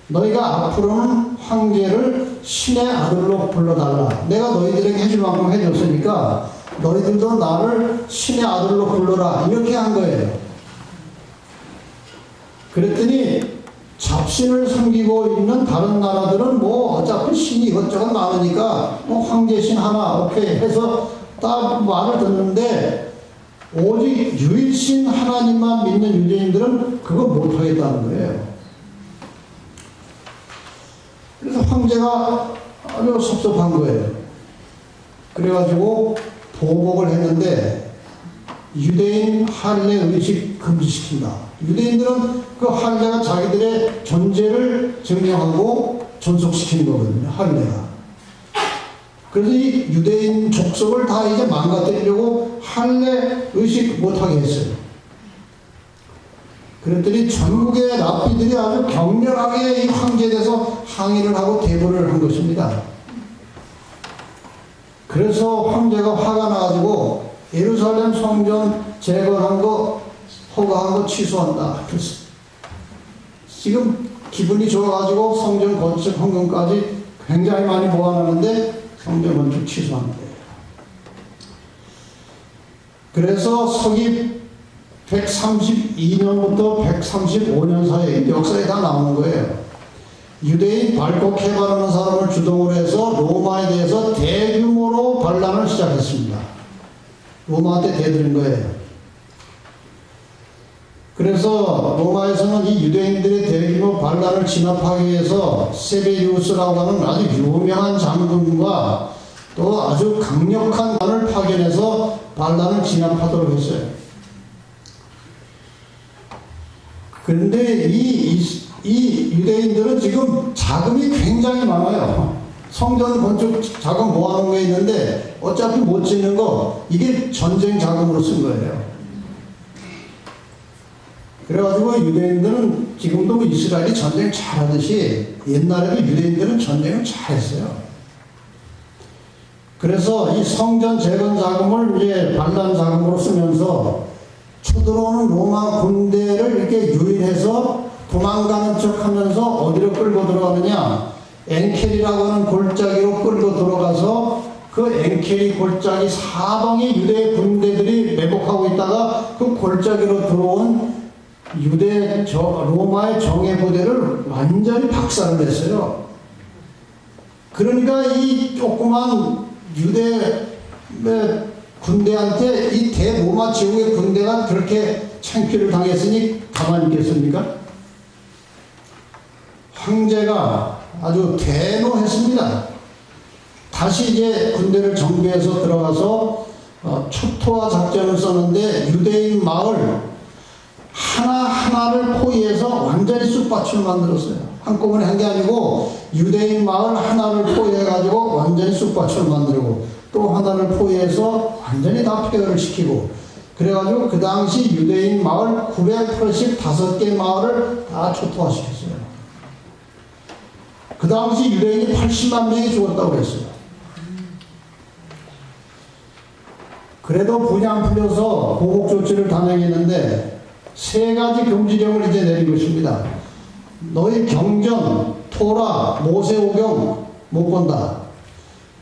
너희가 앞으로는 황제를 신의 아들로 불러달라. 내가 너희들에게 해줄 만큼 해줬으니까 너희들도 나를 신의 아들로 불러라. 이렇게 한 거예요. 그랬더니 잡신을 섬기고 있는 다른 나라들은 뭐 어차피 신이 이것저것 많으니까 뭐 황제신 하나 오케이 해서 딱 말을 듣는데 오직 유일신 하나님만 믿는 유대인들은 그거 못하겠다는 거예요. 그래서 황제가 아주 섭섭한 거예요. 그래가지고 보복을 했는데 유대인 할례 의식 금지시킨다. 유대인들은 그 할례가 자기들의 존재를 증명하고 존속시키는 거거든요. 할례가. 그래서 이 유대인 족속을 다 이제 망가뜨리려고 할례 의식 못하게 했어요. 그랬더니 전국의 랍비들이 아주 격렬하게 이 황제에 대해서 항의를 하고 대보를 한 것입니다. 그래서 황제가 화가 나가지고 예루살렘 성전 재건한 거 허가한 거 취소한다. 그래서 지금 기분이 좋아가지고 성전 건축 헌금까지 굉장히 많이 모아놨는데 성전 건축 취소한 거예요. 그래서 서기 132년부터 135년 사이 역사에 다 나오는 거예요. 유대인 발곡 해바라는 사람을 주동으로 해서 로마에 대해서 대규모로 반란을 시작했습니다. 로마한테 대드는 거예요. 그래서 로마에서는 이 유대인들의 대규모 반란을 진압하기 위해서 세베리우스라고 하는 아주 유명한 장군과 또 아주 강력한 관을 파견해서 반란을 진압하도록 했어요. 그런데 이 유대인들은 지금 자금이 굉장히 많아요. 성전 건축 자금 모아놓은 게 있는데 어차피 못 짓는 거 이게 전쟁 자금으로 쓴 거예요. 그래가지고 유대인들은 지금도 이스라엘이 전쟁 잘하듯이 옛날에도 유대인들은 전쟁을 잘했어요. 그래서 이 성전 재건 자금을 이제 반란 자금으로 쓰면서 쳐들어오는 로마 군대를 이렇게 유인해서 도망가는 척 하면서 어디로 끌고 들어가느냐, 엔켈이라고 하는 골짜기로 끌고 들어가서 그 엔켈이 골짜기 사방에 유대 군대들이 매복하고 있다가 그 골짜기로 들어온 로마의 정예부대를 완전히 박살을 냈어요. 그러니까 이 조그만 유대 군대한테 이 대로마 제국의 군대가 그렇게 창피를 당했으니 가만히 있겠습니까? 황제가 아주 대노했습니다. 다시 이제 군대를 정비해서 들어가서 초토화 작전을 썼는데 유대인 마을 하나하나를 포위해서 완전히 쑥밭을 만들었어요. 한꺼번에 한 게 아니고 유대인 마을 하나를 포위해가지고 완전히 쑥밭을 만들고 또 하나를 포위해서 완전히 다 폐허를 시키고 그래가지고 그 당시 유대인 마을 985개 마을을 다 초토화시켰어요. 그 당시 유대인이 80만 명이 죽었다고 했어요. 그래도 분양 풀려서 보복 조치를 단행했는데 세 가지 금지령을 이제 내린 것입니다. 너희 경전, 토라, 모세오경 못 본다.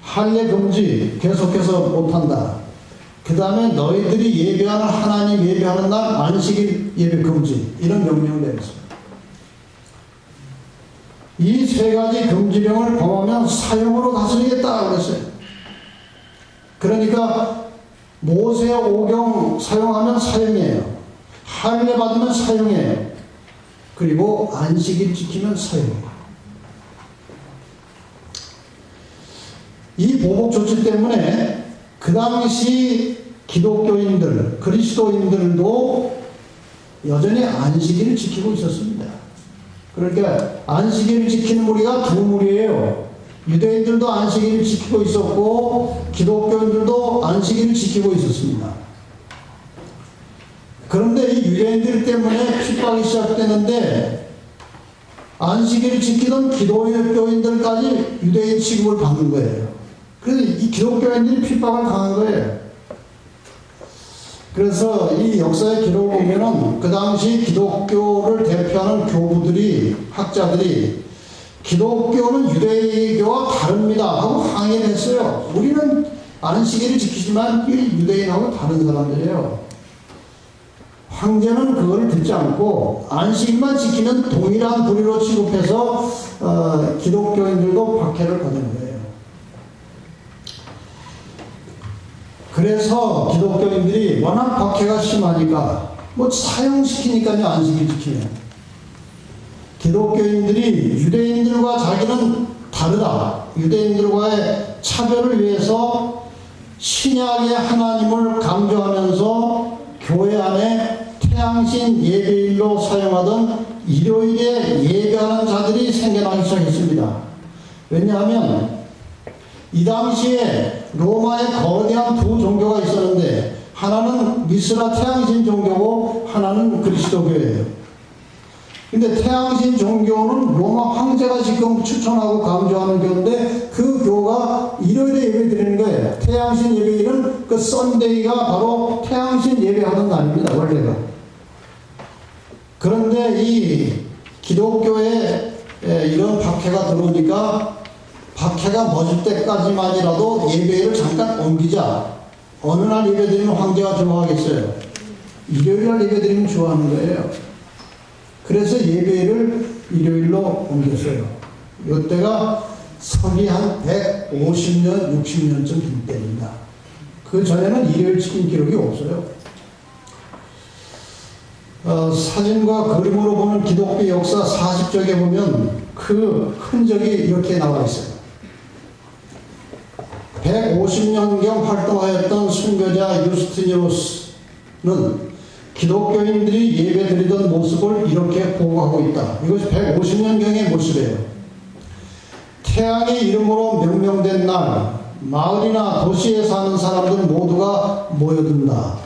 할례 금지 계속해서 못한다. 그 다음에 너희들이 예배하는 하나님 예배하는 날 안식일 예배 금지 이런 명령을 내렸습니다. 이 세 가지 금지령을 범하면 사형으로 다스리겠다 그랬어요. 그러니까 모세오경 사용하면 사형이에요. 할례 받으면 사형이에요. 그리고 안식일 지키면 사형이에요. 이 보복 조치 때문에 그 당시 기독교인들, 그리스도인들도 여전히 안식일을 지키고 있었습니다. 그러니까 안식일을 지키는 무리가 두 무리예요. 유대인들도 안식일을 지키고 있었고 기독교인들도 안식일을 지키고 있었습니다. 그런데 이 유대인들 때문에 핍박이 시작되는데 안식일을 지키던 기독교인들까지 유대인 취급을 받는 거예요. 그래서 이 기독교인들이 핍박을 당한 거예요. 그래서 이 역사의 기록을 보면은 그 당시 기독교를 대표하는 교부들이, 학자들이 기독교는 유대교와 다릅니다 하고 항의를 했어요. 우리는 안식일을 지키지만 유대인하고 다른 사람들이에요. 황제는 그걸 듣지 않고 안식일만 지키는 동일한 부류로 취급해서 기독교인들도 박해를 받은 거예요. 그래서 기독교인들이 워낙 박해가 심하니까 사형시키니까요, 안식일 지키면. 기독교인들이 유대인들과 자기는 다르다, 유대인들과의 차별을 위해서 신약의 하나님을 강조하면서 교회 안에 태양신 예배일로 사용하던 일요일에 예배하는 자들이 생겨나기 시작했습니다. 왜냐하면 이 당시에 로마에 거대한 두 종교가 있었는데 하나는 미스라 태양신 종교고 하나는 그리스도교예요. 근데 태양신 종교는 로마 황제가 지금 추천하고 강조하는 교인데 그 교가 일요일에 예배 드리는 거예요. 태양신 예배일은 그 썬데이가 바로 태양신 예배하는 날입니다, 원래가. 그런데 이 기독교에 이런 박해가 들어오니까 박해가 멎을 때까지만이라도 예배를 잠깐 옮기자. 어느 날 예배 드리면 황제가 좋아하겠어요? 일요일 날 예배 드리면 좋아하는 거예요. 그래서 예배를 일요일로 옮겼어요. 이때가 서기 한 150년, 60년쯤 될 때입니다. 그 전에는 일요일 지킨 기록이 없어요. 사진과 그림으로 보는 기독교 역사 40쪽에 보면 그 흔적이 이렇게 나와 있어요. 150년경 활동하였던 순교자 유스티니우스는 기독교인들이 예배드리던 모습을 이렇게 보고하고 있다. 이것이 150년경의 모습이에요. 태양의 이름으로 명명된 날 마을이나 도시에 사는 사람들 모두가 모여든다.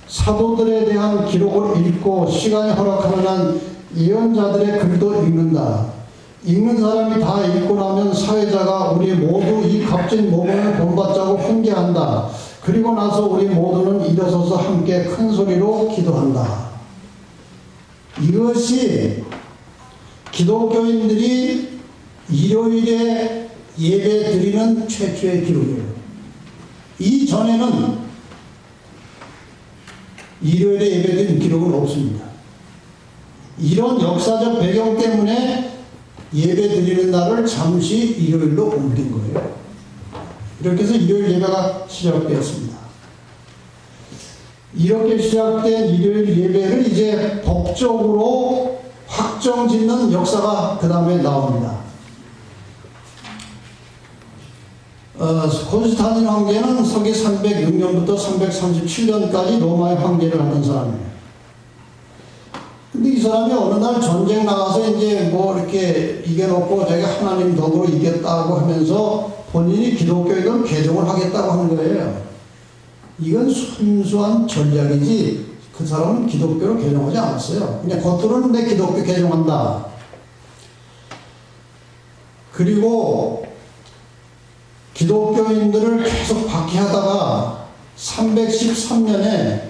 사도들에 대한 기록을 읽고 시간이 허락하는 한 예언자들의 글도 읽는다. 읽는 사람이 다 읽고 나면 사회자가 우리 모두 이 값진 모범을 본받자고 훈계한다. 그리고 나서 우리 모두는 일어서서 함께 큰 소리로 기도한다. 이것이 기독교인들이 일요일에 예배 드리는 최초의 기록이에요. 이전에는 일요일에 예배 드리는 기록은 없습니다. 이런 역사적 배경 때문에 예배 드리는 날을 잠시 일요일로 옮긴 거예요. 이렇게 해서 일요일 예배가 시작되었습니다. 이렇게 시작된 일요일 예배를 이제 법적으로 확정짓는 역사가 그 다음에 나옵니다. 콘스탄틴 황제는 서기 306년부터 337년까지 로마의 황제를 하던 사람이에요. 근데 이 사람이 어느 날 전쟁 나가서 이제 이렇게 이겨놓고 자기가 하나님 덕으로 이겼다고 하면서 본인이 기독교에 개종을 하겠다고 하는 거예요. 이건 순수한 전략이지 그 사람은 기독교로 개종하지 않았어요. 그냥 겉으로는 내 기독교 개종한다. 그리고 기독교인들을 계속 박해하다가 313년에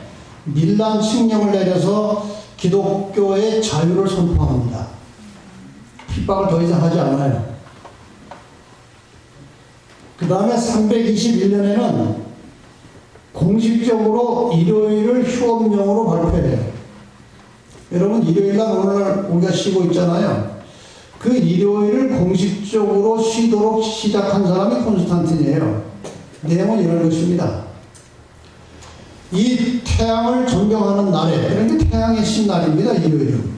밀란 칙령을 내려서 기독교의 자유를 선포합니다. 핍박을 더 이상 하지 않아요. 그 다음에 321년에는 공식적으로 일요일을 휴업령으로 발표해요. 여러분 일요일날 오늘날 우리가 쉬고 있잖아요. 그 일요일을 공식적으로 쉬도록 시작한 사람이 콘스탄틴이에요. 내용은 이런 것입니다. 이 태양을 존경하는 날에, 그러니까 태양의 신날입니다. 일요일은.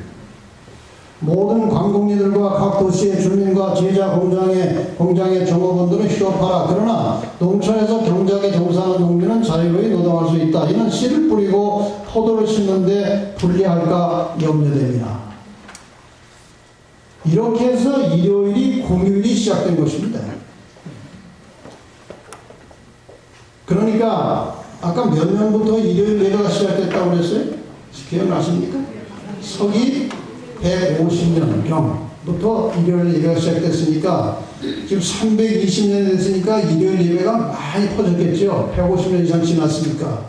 모든 관공리들과 각 도시의 주민과 제자 공장의 종업원들은 휴업하라. 그러나 농촌에서 경작에 종사하는 농민은 자유로이 노동할 수 있다. 이는 씨를 뿌리고 포도를 심는데 불리할까 염려됩니다. 이렇게 해서 일요일이 공휴일이 시작된 것입니다. 그러니까 아까 몇 년부터 일요일 예배가 시작됐다고 그랬어요? 기억나십니까? 서기 150년경부터 일요일 예배가 시작됐으니까 지금 320년 됐으니까 일요일 예배가 많이 퍼졌겠죠. 150년 이상 지났으니까.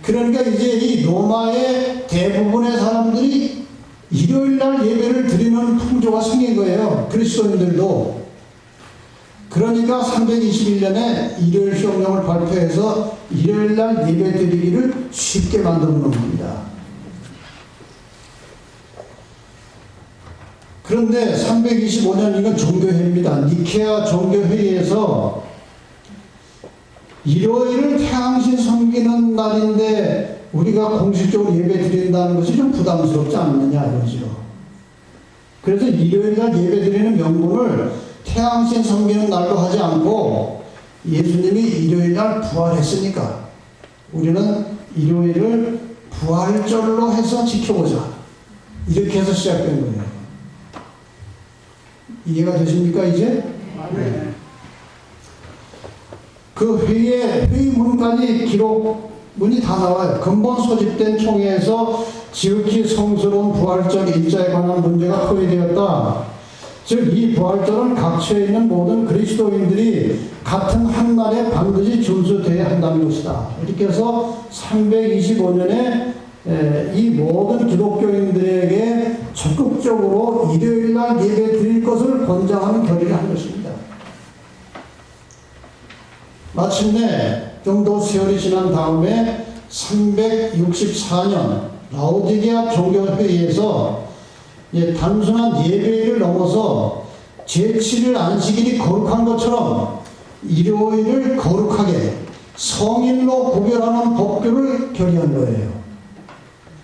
그러니까 이제 이 로마의 대부분의 사람들이 일요일날 예배를 드리는 풍조가 생긴 거예요. 그리스도인들도. 그러니까 321년에 일요일 시험령을 발표해서 일요일날 예배 드리기를 쉽게 만들어 놓은 겁니다. 그런데 325년 이건 종교회의입니다. 니케아 종교회의에서 일요일을 태양신 섬기는 날인데 우리가 공식적으로 예배 드린다는 것이 좀 부담스럽지 않느냐 이거죠. 그래서 일요일날 예배 드리는 명분을 태양신 섬기는 날로 하지 않고 예수님이 일요일날 부활했으니까 우리는 일요일을 부활절로 해서 지켜보자. 이렇게 해서 시작된 거예요. 이해가 되십니까 이제? 네. 그 회의문까지 기록문이 다 나와요. 근본 소집된 총회에서 지극히 성스러운 부활절 일자에 관한 문제가 토의되었다. 즉 이 부활절은 각처에 있는 모든 그리스도인들이 같은 한 날에 반드시 준수되어야 한다는 것이다. 이렇게 해서 325년에 이 모든 기독교인들에게 적극적으로 일요일날 예배 드릴 것을 권장하는 결의를 한 것입니다. 마침내 좀 더 세월이 지난 다음에 364년 라오디게아 종교회의에서 단순한 예배일을 넘어서 제7일 안식일이 거룩한 것처럼 일요일을 거룩하게 성일로 구별하는 법규를 결의한 거예요.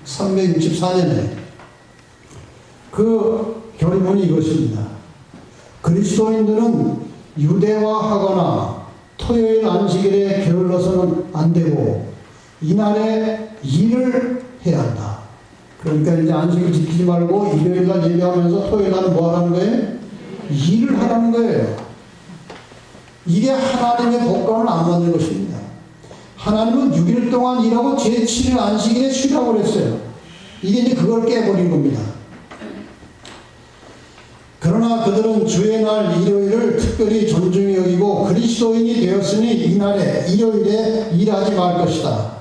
364년에 그 결의문이 이것입니다. 그리스도인들은 유대화하거나 토요일 안식일에 게을러서는 안 되고 이날에 일을 해야 한다. 그러니까 이제 안식일 지키지 말고 일요일날 예배하면서 토요일날은 뭐 하라는 거예요? 일을 하라는 거예요. 이게 하나님의 법과는 안 맞는 것입니다. 하나님은 6일 동안 일하고 제7일 안식일에 쉬라고 그랬어요. 이게 이제 그걸 깨버린 겁니다. 그러나 그들은 주의 날 일요일을 특별히 존중히 여기고 그리스도인이 되었으니 이날에 일요일에 일하지 말 것이다.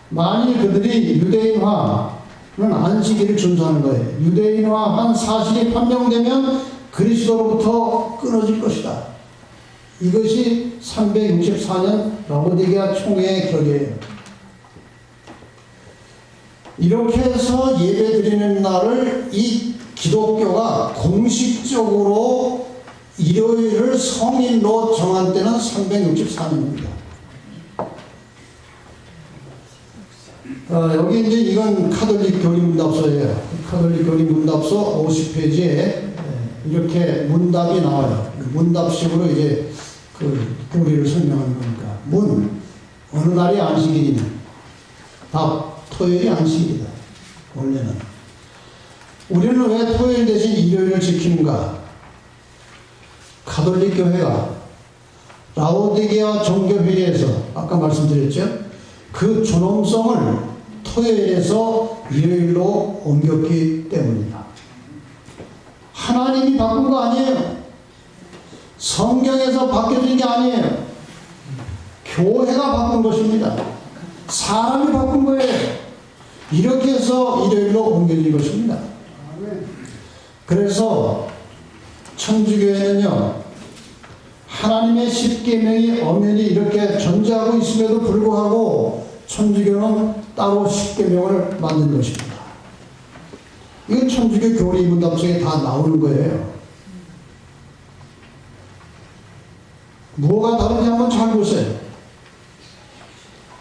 만일 그들이 유대인화는 안식일을 준수하는 거예요. 유대인화한 사실이 판명되면 그리스도로부터 끊어질 것이다. 이것이 364년 라오디게아 총회의 결의예요. 이렇게 해서 예배드리는 날을 이 기독교가 공식적으로 일요일을 성일로 정한 때는 364년입니다. 여기 이제 이건 카톨릭 교리문답서예요. 카톨릭 교리문답서 50페이지에 이렇게 문답이 나와요. 문답식으로 이제 그 교리를 설명하는 거니까. 어느 날이 안식일이냐? 답, 토요일이 안식일이다. 원래는. 우리는 왜 토요일 대신 일요일을 지키는가? 가톨릭 교회가 라오디게아 종교회의에서 아까 말씀드렸죠? 그 존엄성을 토요일에서 일요일로 옮겼기 때문이다. 하나님이 바꾼 거 아니에요. 성경에서 바뀌어진 게 아니에요. 교회가 바꾼 것입니다. 사람이 바꾼 거예요. 이렇게 해서 일요일로 옮겨진 것입니다. 그래서 천주교회는요, 하나님의 십계명이 엄연히 이렇게 존재하고 있음에도 불구하고 천주교는 따로 십계명을 만든 것입니다. 이건 천주교 교리 문답서에 다 나오는 거예요. 뭐가 다른지 한번 잘 보세요.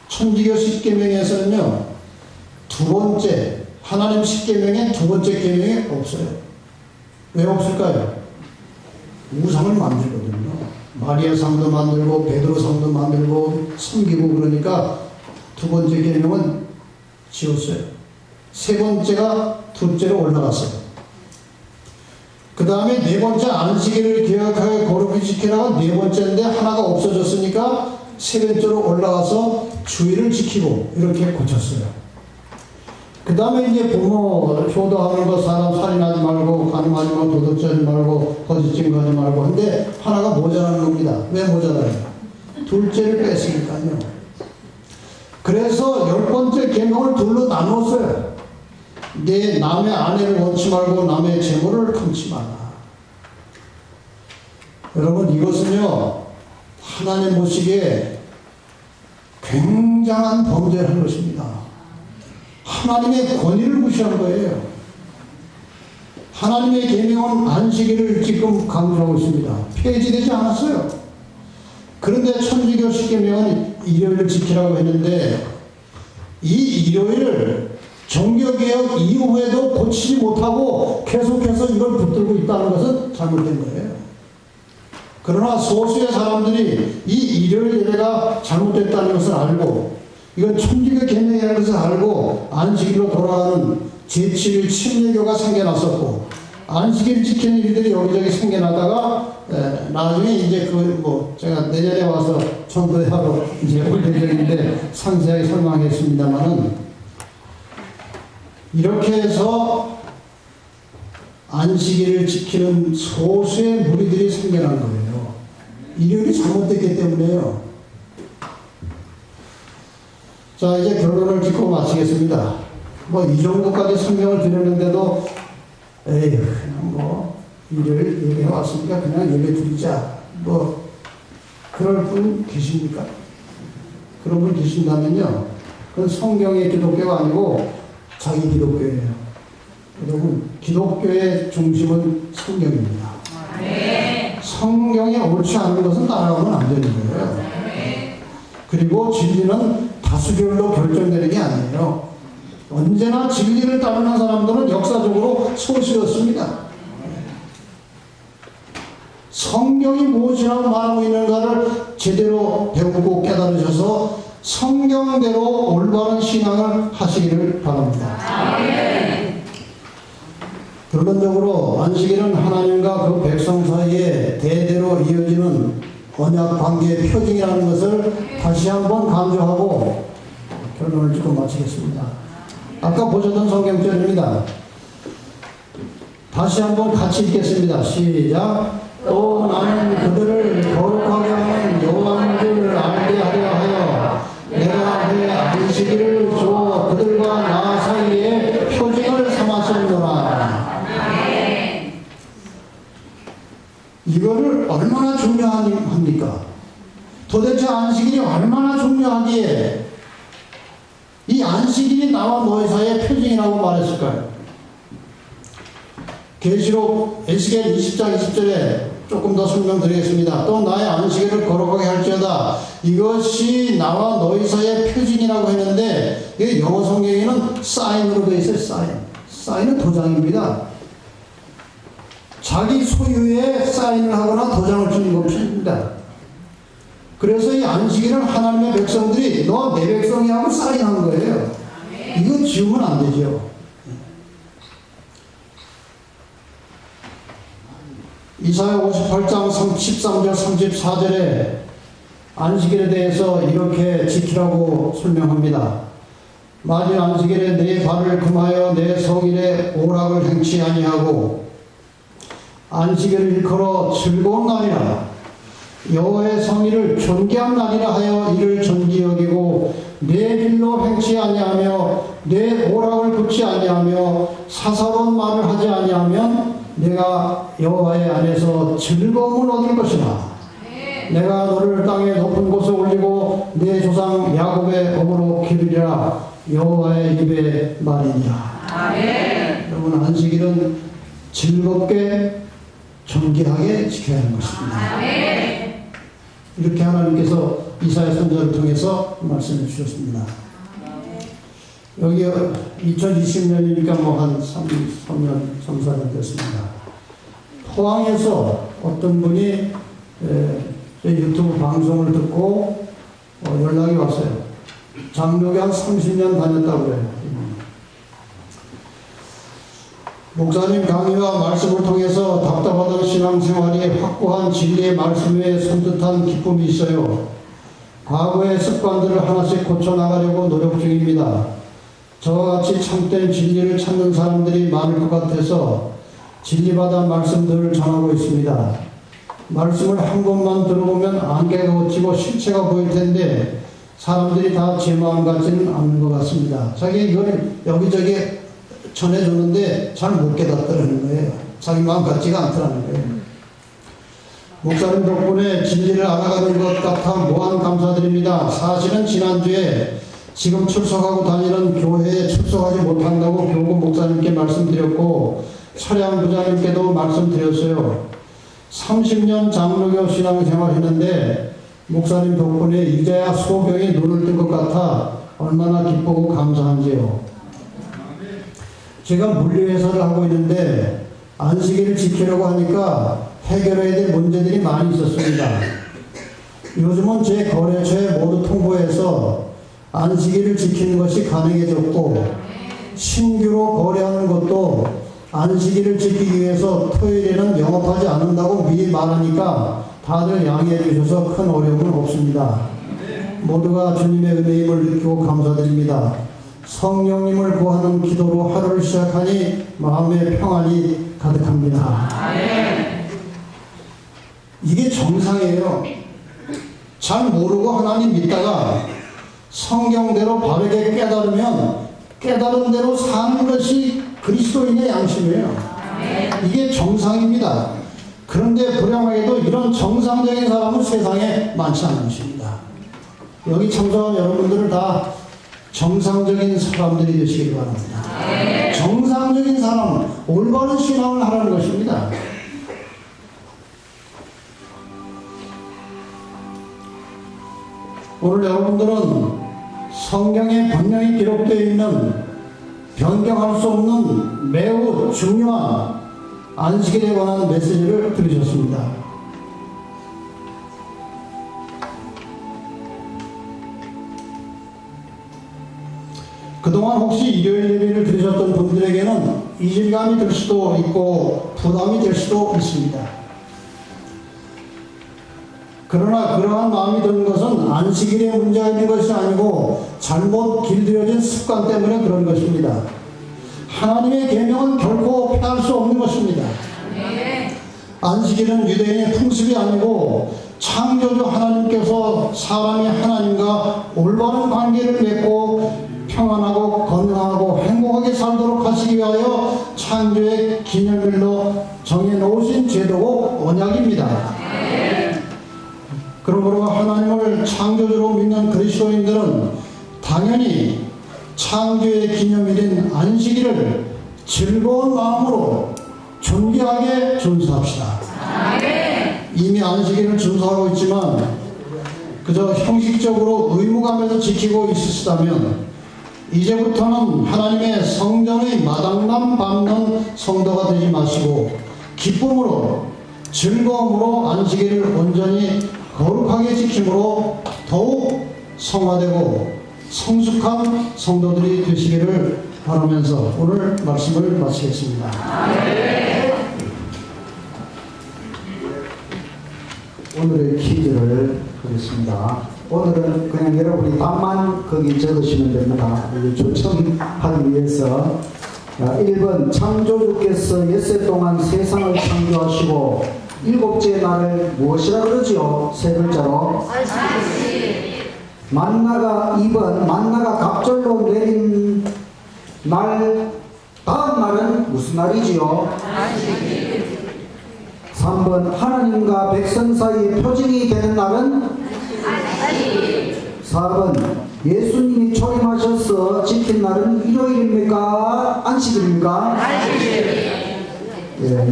천주교 십계명에서는요, 두 번째, 하나님 십계명에 두 번째 계명이 없어요. 왜 없을까요? 우상을 만들거든요. 마리아 상도 만들고 베드로 상도 만들고 섬기고 그러니까 두 번째 계명은 지웠어요. 세 번째가 둘째로 올라갔어요. 그 다음에 네 번째 안식일을 기억하여 거룩히 지키라고 네 번째인데 하나가 없어졌으니까 세 번째로 올라가서 주의를 지키고 이렇게 고쳤어요. 그 다음에 이제 부모 효도하는 거, 사람 살인하지 말고, 간음하지 말고, 도둑질하지 말고, 거짓 증거하지 말고. 근데 하나가 모자라는 겁니다. 왜 모자라요? 둘째를 뺐으니까요. 그래서 10번째 계명을 둘로 나눴어요. 내 남의 아내를 원치 말고 남의 재물을 탐치 마라. 여러분, 이것은요 하나님 보시기에 굉장한 범죄를 한 것입니다. 하나님의 권위를 무시한 거예요. 하나님의 계명은 안식일을 지금 강조하고 있습니다. 폐지되지 않았어요. 그런데 천주교 십계명은 일요일을 지키라고 했는데 이 일요일을 종교개혁 이후에도 고치지 못하고 계속해서 이걸 붙들고 있다는 것은 잘못된 거예요. 그러나 소수의 사람들이 이 일요일 예배가 잘못됐다는 것을 알고 이건 천주교 계명이라는 것을 알고 안식일로 돌아가는 제7일 침례교가 생겨났었고 안식일 지키는 일들이 여기저기 생겨나다가 나중에 이제 제가 내년에 와서 전도회하러 이제 올 예정인데 상세하게 설명하겠습니다만은 이렇게 해서 안식일을 지키는 소수의 무리들이 생겨난 거예요. 일요일이 잘못됐기 때문에요. 자, 이제 결론을 짓고 마치겠습니다. 이 정도까지 설명을 드렸는데도 에휴, 그냥 일요일 얘기해 왔으니까 그냥 예배 드리자. 그럴 분 계십니까? 그런 분 계신다면요. 그건 성경의 기독교가 아니고 자기 기독교예요. 여러분, 기독교의 중심은 성경입니다. 성경에 옳지 않은 것은 따라가면 안 되는 거예요. 그리고 진리는 다수결로 결정되는 게 아니에요. 언제나 진리를 따르는 사람들은 역사적으로 소수였습니다. 성경이 무엇이라고 말하고 있는가를 제대로 배우고 깨달으셔서 성경대로 올바른 신앙을 하시기를 바랍니다. 결론적으로 안식일은 하나님과 그 백성 사이에 대대로 이어지는 언약 관계의 표징이라는 것을 다시 한번 강조하고 결론을 짓고 마치겠습니다. 아까 보셨던 성경절입니다. 다시 한번 같이 읽겠습니다. 시작. 또 나는 그들을 거룩하게 하는 여호와인 줄 알게 하려 하여 내가 내 안식일을 주어 그들과 나 사이에 표징을 삼았었노라. 이거를 얼마나 중요합니까? 도대체 안식일이 얼마나 중요하기에 이 안식일이 나와 너희 사이의 표징이라고 말했을까요? 계시록 에스겔 20장 20절에 조금 더 설명드리겠습니다. 또 나의 안식일을 거룩하게 할지어다. 이것이 나와 너희 사이의 표징이라고 했는데 이게 영어 성경에는 사인으로 되어 있어요. 사인은 도장입니다. 자기 소유의 사인을 하거나 도장을 주는 것입니다. 그래서 이 안식일은 하나님의 백성들이 너 내 백성이 하고 사인한 거예요. 이거 지우면 안 되죠. 이사야 58장 13절 34절에 안식일에 대해서 이렇게 지키라고 설명합니다. 만일 안식일에 내 발을 금하여 내 성일에 오락을 행치 아니하고 안식일을 일컬어 즐거운 날이라 여호와의 성일을 존귀한 날이라 하여 이를 존귀 여기고 내 길로 행치 아니하며 내 오락을 붙지 아니하며 사사로운 말을 하지 아니하면 내가 여호와의 안에서 즐거움을 얻을 것이라. 내가 너를 땅의 높은 곳에 올리고 내 조상 야곱의 업으로 기르리라. 여호와의 입의 말이니라. 여러분, 안식일은 즐겁게 존귀하게 지켜야 하는 것입니다. 이렇게 하나님께서 이사야 선지자를 통해서 말씀해 주셨습니다. 여기 2020년이니까 한 3년, 4년 됐습니다. 포항에서 어떤 분이 유튜브 방송을 듣고 연락이 왔어요. 장로교 한 30년 다녔다고 해요. 목사님 강의와 말씀을 통해서 답답하던 신앙생활이 확고한 진리의 말씀 위에 손뜻한 기쁨이 있어요. 과거의 습관들을 하나씩 고쳐나가려고 노력 중입니다. 저와 같이 참된 진리를 찾는 사람들이 많을 것 같아서 진리바다 말씀들을 전하고 있습니다. 말씀을 한 번만 들어보면 안개가 걷히고 실체가 보일 텐데 사람들이 다 제 마음 같지는 않는 것 같습니다. 자기 이걸 여기저기 전해주는데 잘 못 깨닫더라는 거예요. 자기 마음 같지가 않더라는 거예요. 목사님 덕분에 진리를 알아가는 것 같아 무한 감사드립니다. 사실은 지난주에 지금 출석하고 다니는 교회에 출석하지 못한다고 교구 목사님께 말씀드렸고 차량 부장님께도 말씀드렸어요. 30년 장로교 신앙생활 했는데 목사님 덕분에 이제야 소경이 눈을 뜬 것 같아 얼마나 기쁘고 감사한지요. 제가 물리회사를 하고 있는데 안식일을 지키려고 하니까 해결해야 될 문제들이 많이 있었습니다. 요즘은 제 거래처에 모두 통보해서 안식일을 지키는 것이 가능해졌고 신규로 거래하는 것도 안식일을 지키기 위해서 토요일에는 영업하지 않는다고 미리 말하니까 다들 양해해 주셔서 큰 어려움은 없습니다. 모두가 주님의 은혜임을 느끼고 감사드립니다. 성령님을 구하는 기도로 하루를 시작하니 마음의 평안이 가득합니다. 이게 정상이에요. 잘 모르고 하나님 믿다가 성경대로 바르게 깨달으면 깨달은 대로 사는 것이 그리스도인의 양심이에요. 이게 정상입니다. 그런데 불행하게도 이런 정상적인 사람은 세상에 많지 않은 것입니다. 여기 참석한 여러분들은 다 정상적인 사람들이 되시길 바랍니다. 정상적인 사람, 올바른 신앙을 하라는 것입니다. 오늘 여러분들은 성경에 분명히 기록되어 있는 변경할 수 없는 매우 중요한 안식일에 관한 메시지를 들으셨습니다. 그동안 혹시 일요일 예배를 들으셨던 분들에게는 이질감이 들 수도 있고 부담이 될 수도 있습니다. 그러나 그러한 마음이 드는 것은 안식일에 문제가 있는 것이 아니고 잘못 길들여진 습관 때문에 그런 것입니다. 하나님의 계명은 결코 피할 수 없는 것입니다. 안식일은 유대인의 풍습이 아니고 창조주 하나님께서 사람이 하나님과 올바른 관계를 맺고 평안하고 건강하고 행복하게 살도록 하시기 위하여 창조의 기념일로 정해놓으신 제도고 언약입니다. 그러므로 하나님을 창조주로 믿는 그리스도인들은 당연히 창조의 기념일인 안식일을 즐거운 마음으로 존귀하게 준수합시다. 이미 안식일을 준수하고 있지만 그저 형식적으로 의무감에서 지키고 있으시다면 이제부터는 하나님의 성전의 마당만 밟는 성도가 되지 마시고 기쁨으로 즐거움으로 안식일을 온전히 거룩하게 지킴으로 더욱 성화되고 성숙한 성도들이 되시기를 바라면서 오늘 말씀을 마치겠습니다. 오늘의 퀴즈를 하겠습니다. 오늘은 그냥 여러분이 답만 거기 적으시면 됩니다. 추첨하기 위해서 1번 창조주께서 엿새 동안 세상을 창조하시고 일곱째 날을 무엇이라 그러지요? 세 글자로 만나가 2번 만나가 갑절로 내린 날 다음 날은 무슨 날이지요? 3번 하나님과 백성 사이의 표징이 되는 날은 4번 예수님이 초림하셔서 지킨 날은 일요일입니까? 안식일입니까?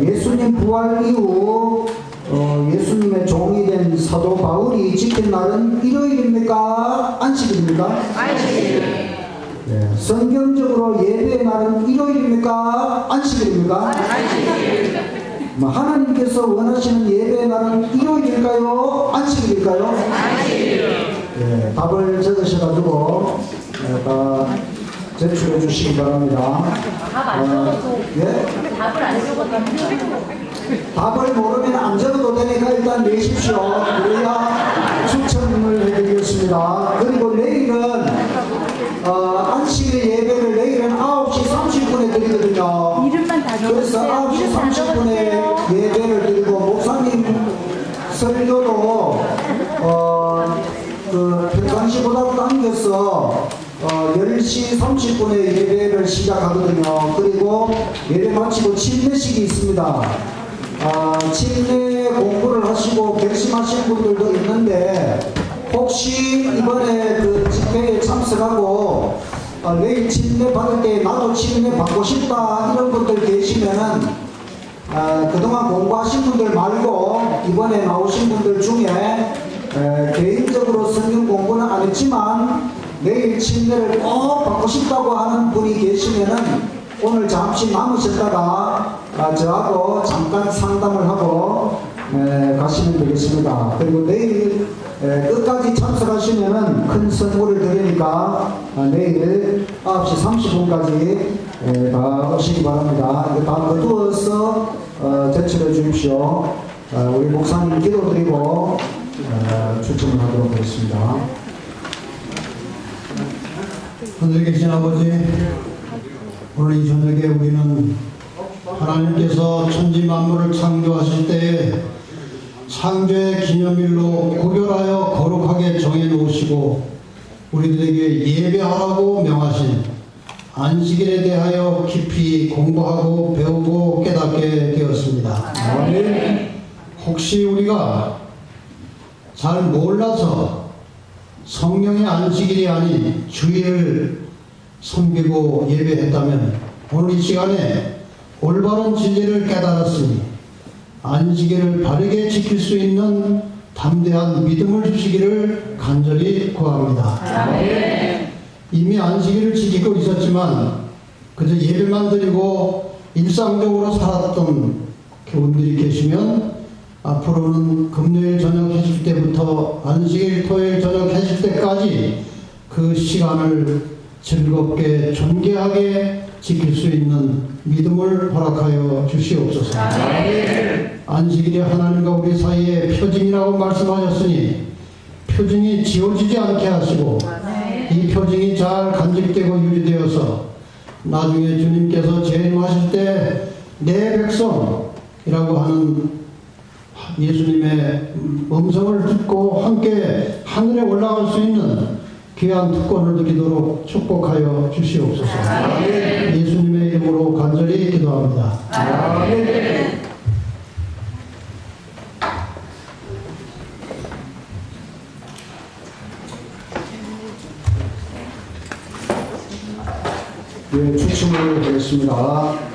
예수님 부활 이후 예수님의 종이 된 사도 바울이 지킨 날은 일요일입니까? 안식일입니까? 성경적으로 예배의 날은 일요일입니까? 안식일입니까? 하나님께서 원하시는 예배의 날은 일요일일까요? 안식일일까요? 답을 적으셔가지고 다 제출해 주시기 바랍니다. 답안 적어도 예? 답을 안 적어도 답을 모르면 안 적어도 되니까 일단 내십시오. 그래야 추첨을 해드리겠습니다. 그리고 내일은 안식일 예배를 내일은 9시 30분에 드리거든요. 이름만 다 그래서 적어주세요. 9시 이름 다 30분에 적어주세요. 예배를 드리고 목사님 설교도 그 평상시보다 당겨서 10시 30분에 예배를 시작하거든요. 그리고 예배 마치고 침례식이 있습니다. 침례 공부를 하시고 결심하신 분들도 있는데 혹시 이번에 그 집회에 참석하고 내일 침례 받을 때 나도 침례 받고 싶다 이런 분들 계시면은 그동안 공부하신 분들 말고 이번에 나오신 분들 중에 개인적으로 성경 공부는 안 했지만 내일 침례를 꼭 받고 싶다고 하는 분이 계시면은 오늘 잠시 남으셨다가 저하고 잠깐 상담을 하고 가시면 되겠습니다. 그리고 내일 끝까지 참석하시면은 큰 선물을 드리니까 내일 9시 30분까지 다 오시기 바랍니다. 이거 다 거두어서 제출해 주십시오. 우리 목사님 기도드리고 추첨을 하도록 하겠습니다. 하늘에 계신 아버지, 오늘 이 저녁에 우리는 하나님께서 천지 만물을 창조하실 때에 창조의 기념일로 구별하여 거룩하게 정해놓으시고 우리들에게 예배하라고 명하신 안식일에 대하여 깊이 공부하고 배우고 깨닫게 되었습니다. 혹시 우리가 잘 몰라서 성령의 안식일이 아닌 주일을 섬기고 예배했다면 오늘 이 시간에 올바른 진리를 깨달았으니 안식일을 바르게 지킬 수 있는 담대한 믿음을 주시기를 간절히 구합니다. 이미 안식일을 지키고 있었지만 그저 예배만 드리고 일상적으로 살았던 교우들이 계시면 앞으로는 금요일 저녁 해질 때부터 안식일 토요일 저녁 해질 때까지 그 시간을 즐겁게 존귀하게 지킬 수 있는 믿음을 허락하여 주시옵소서. 안식일이 하나님과 우리 사이의 표징이라고 말씀하셨으니 표징이 지워지지 않게 하시고 이 표징이 잘 간직되고 유지되어서 나중에 주님께서 재림하실 때 내 백성이라고 하는 예수님의 음성을 듣고 함께 하늘에 올라갈 수 있는 귀한 특권을 누리도록 축복하여 주시옵소서. 예수님의 이름으로 간절히 기도합니다. 예, 추첨을 하겠습니다.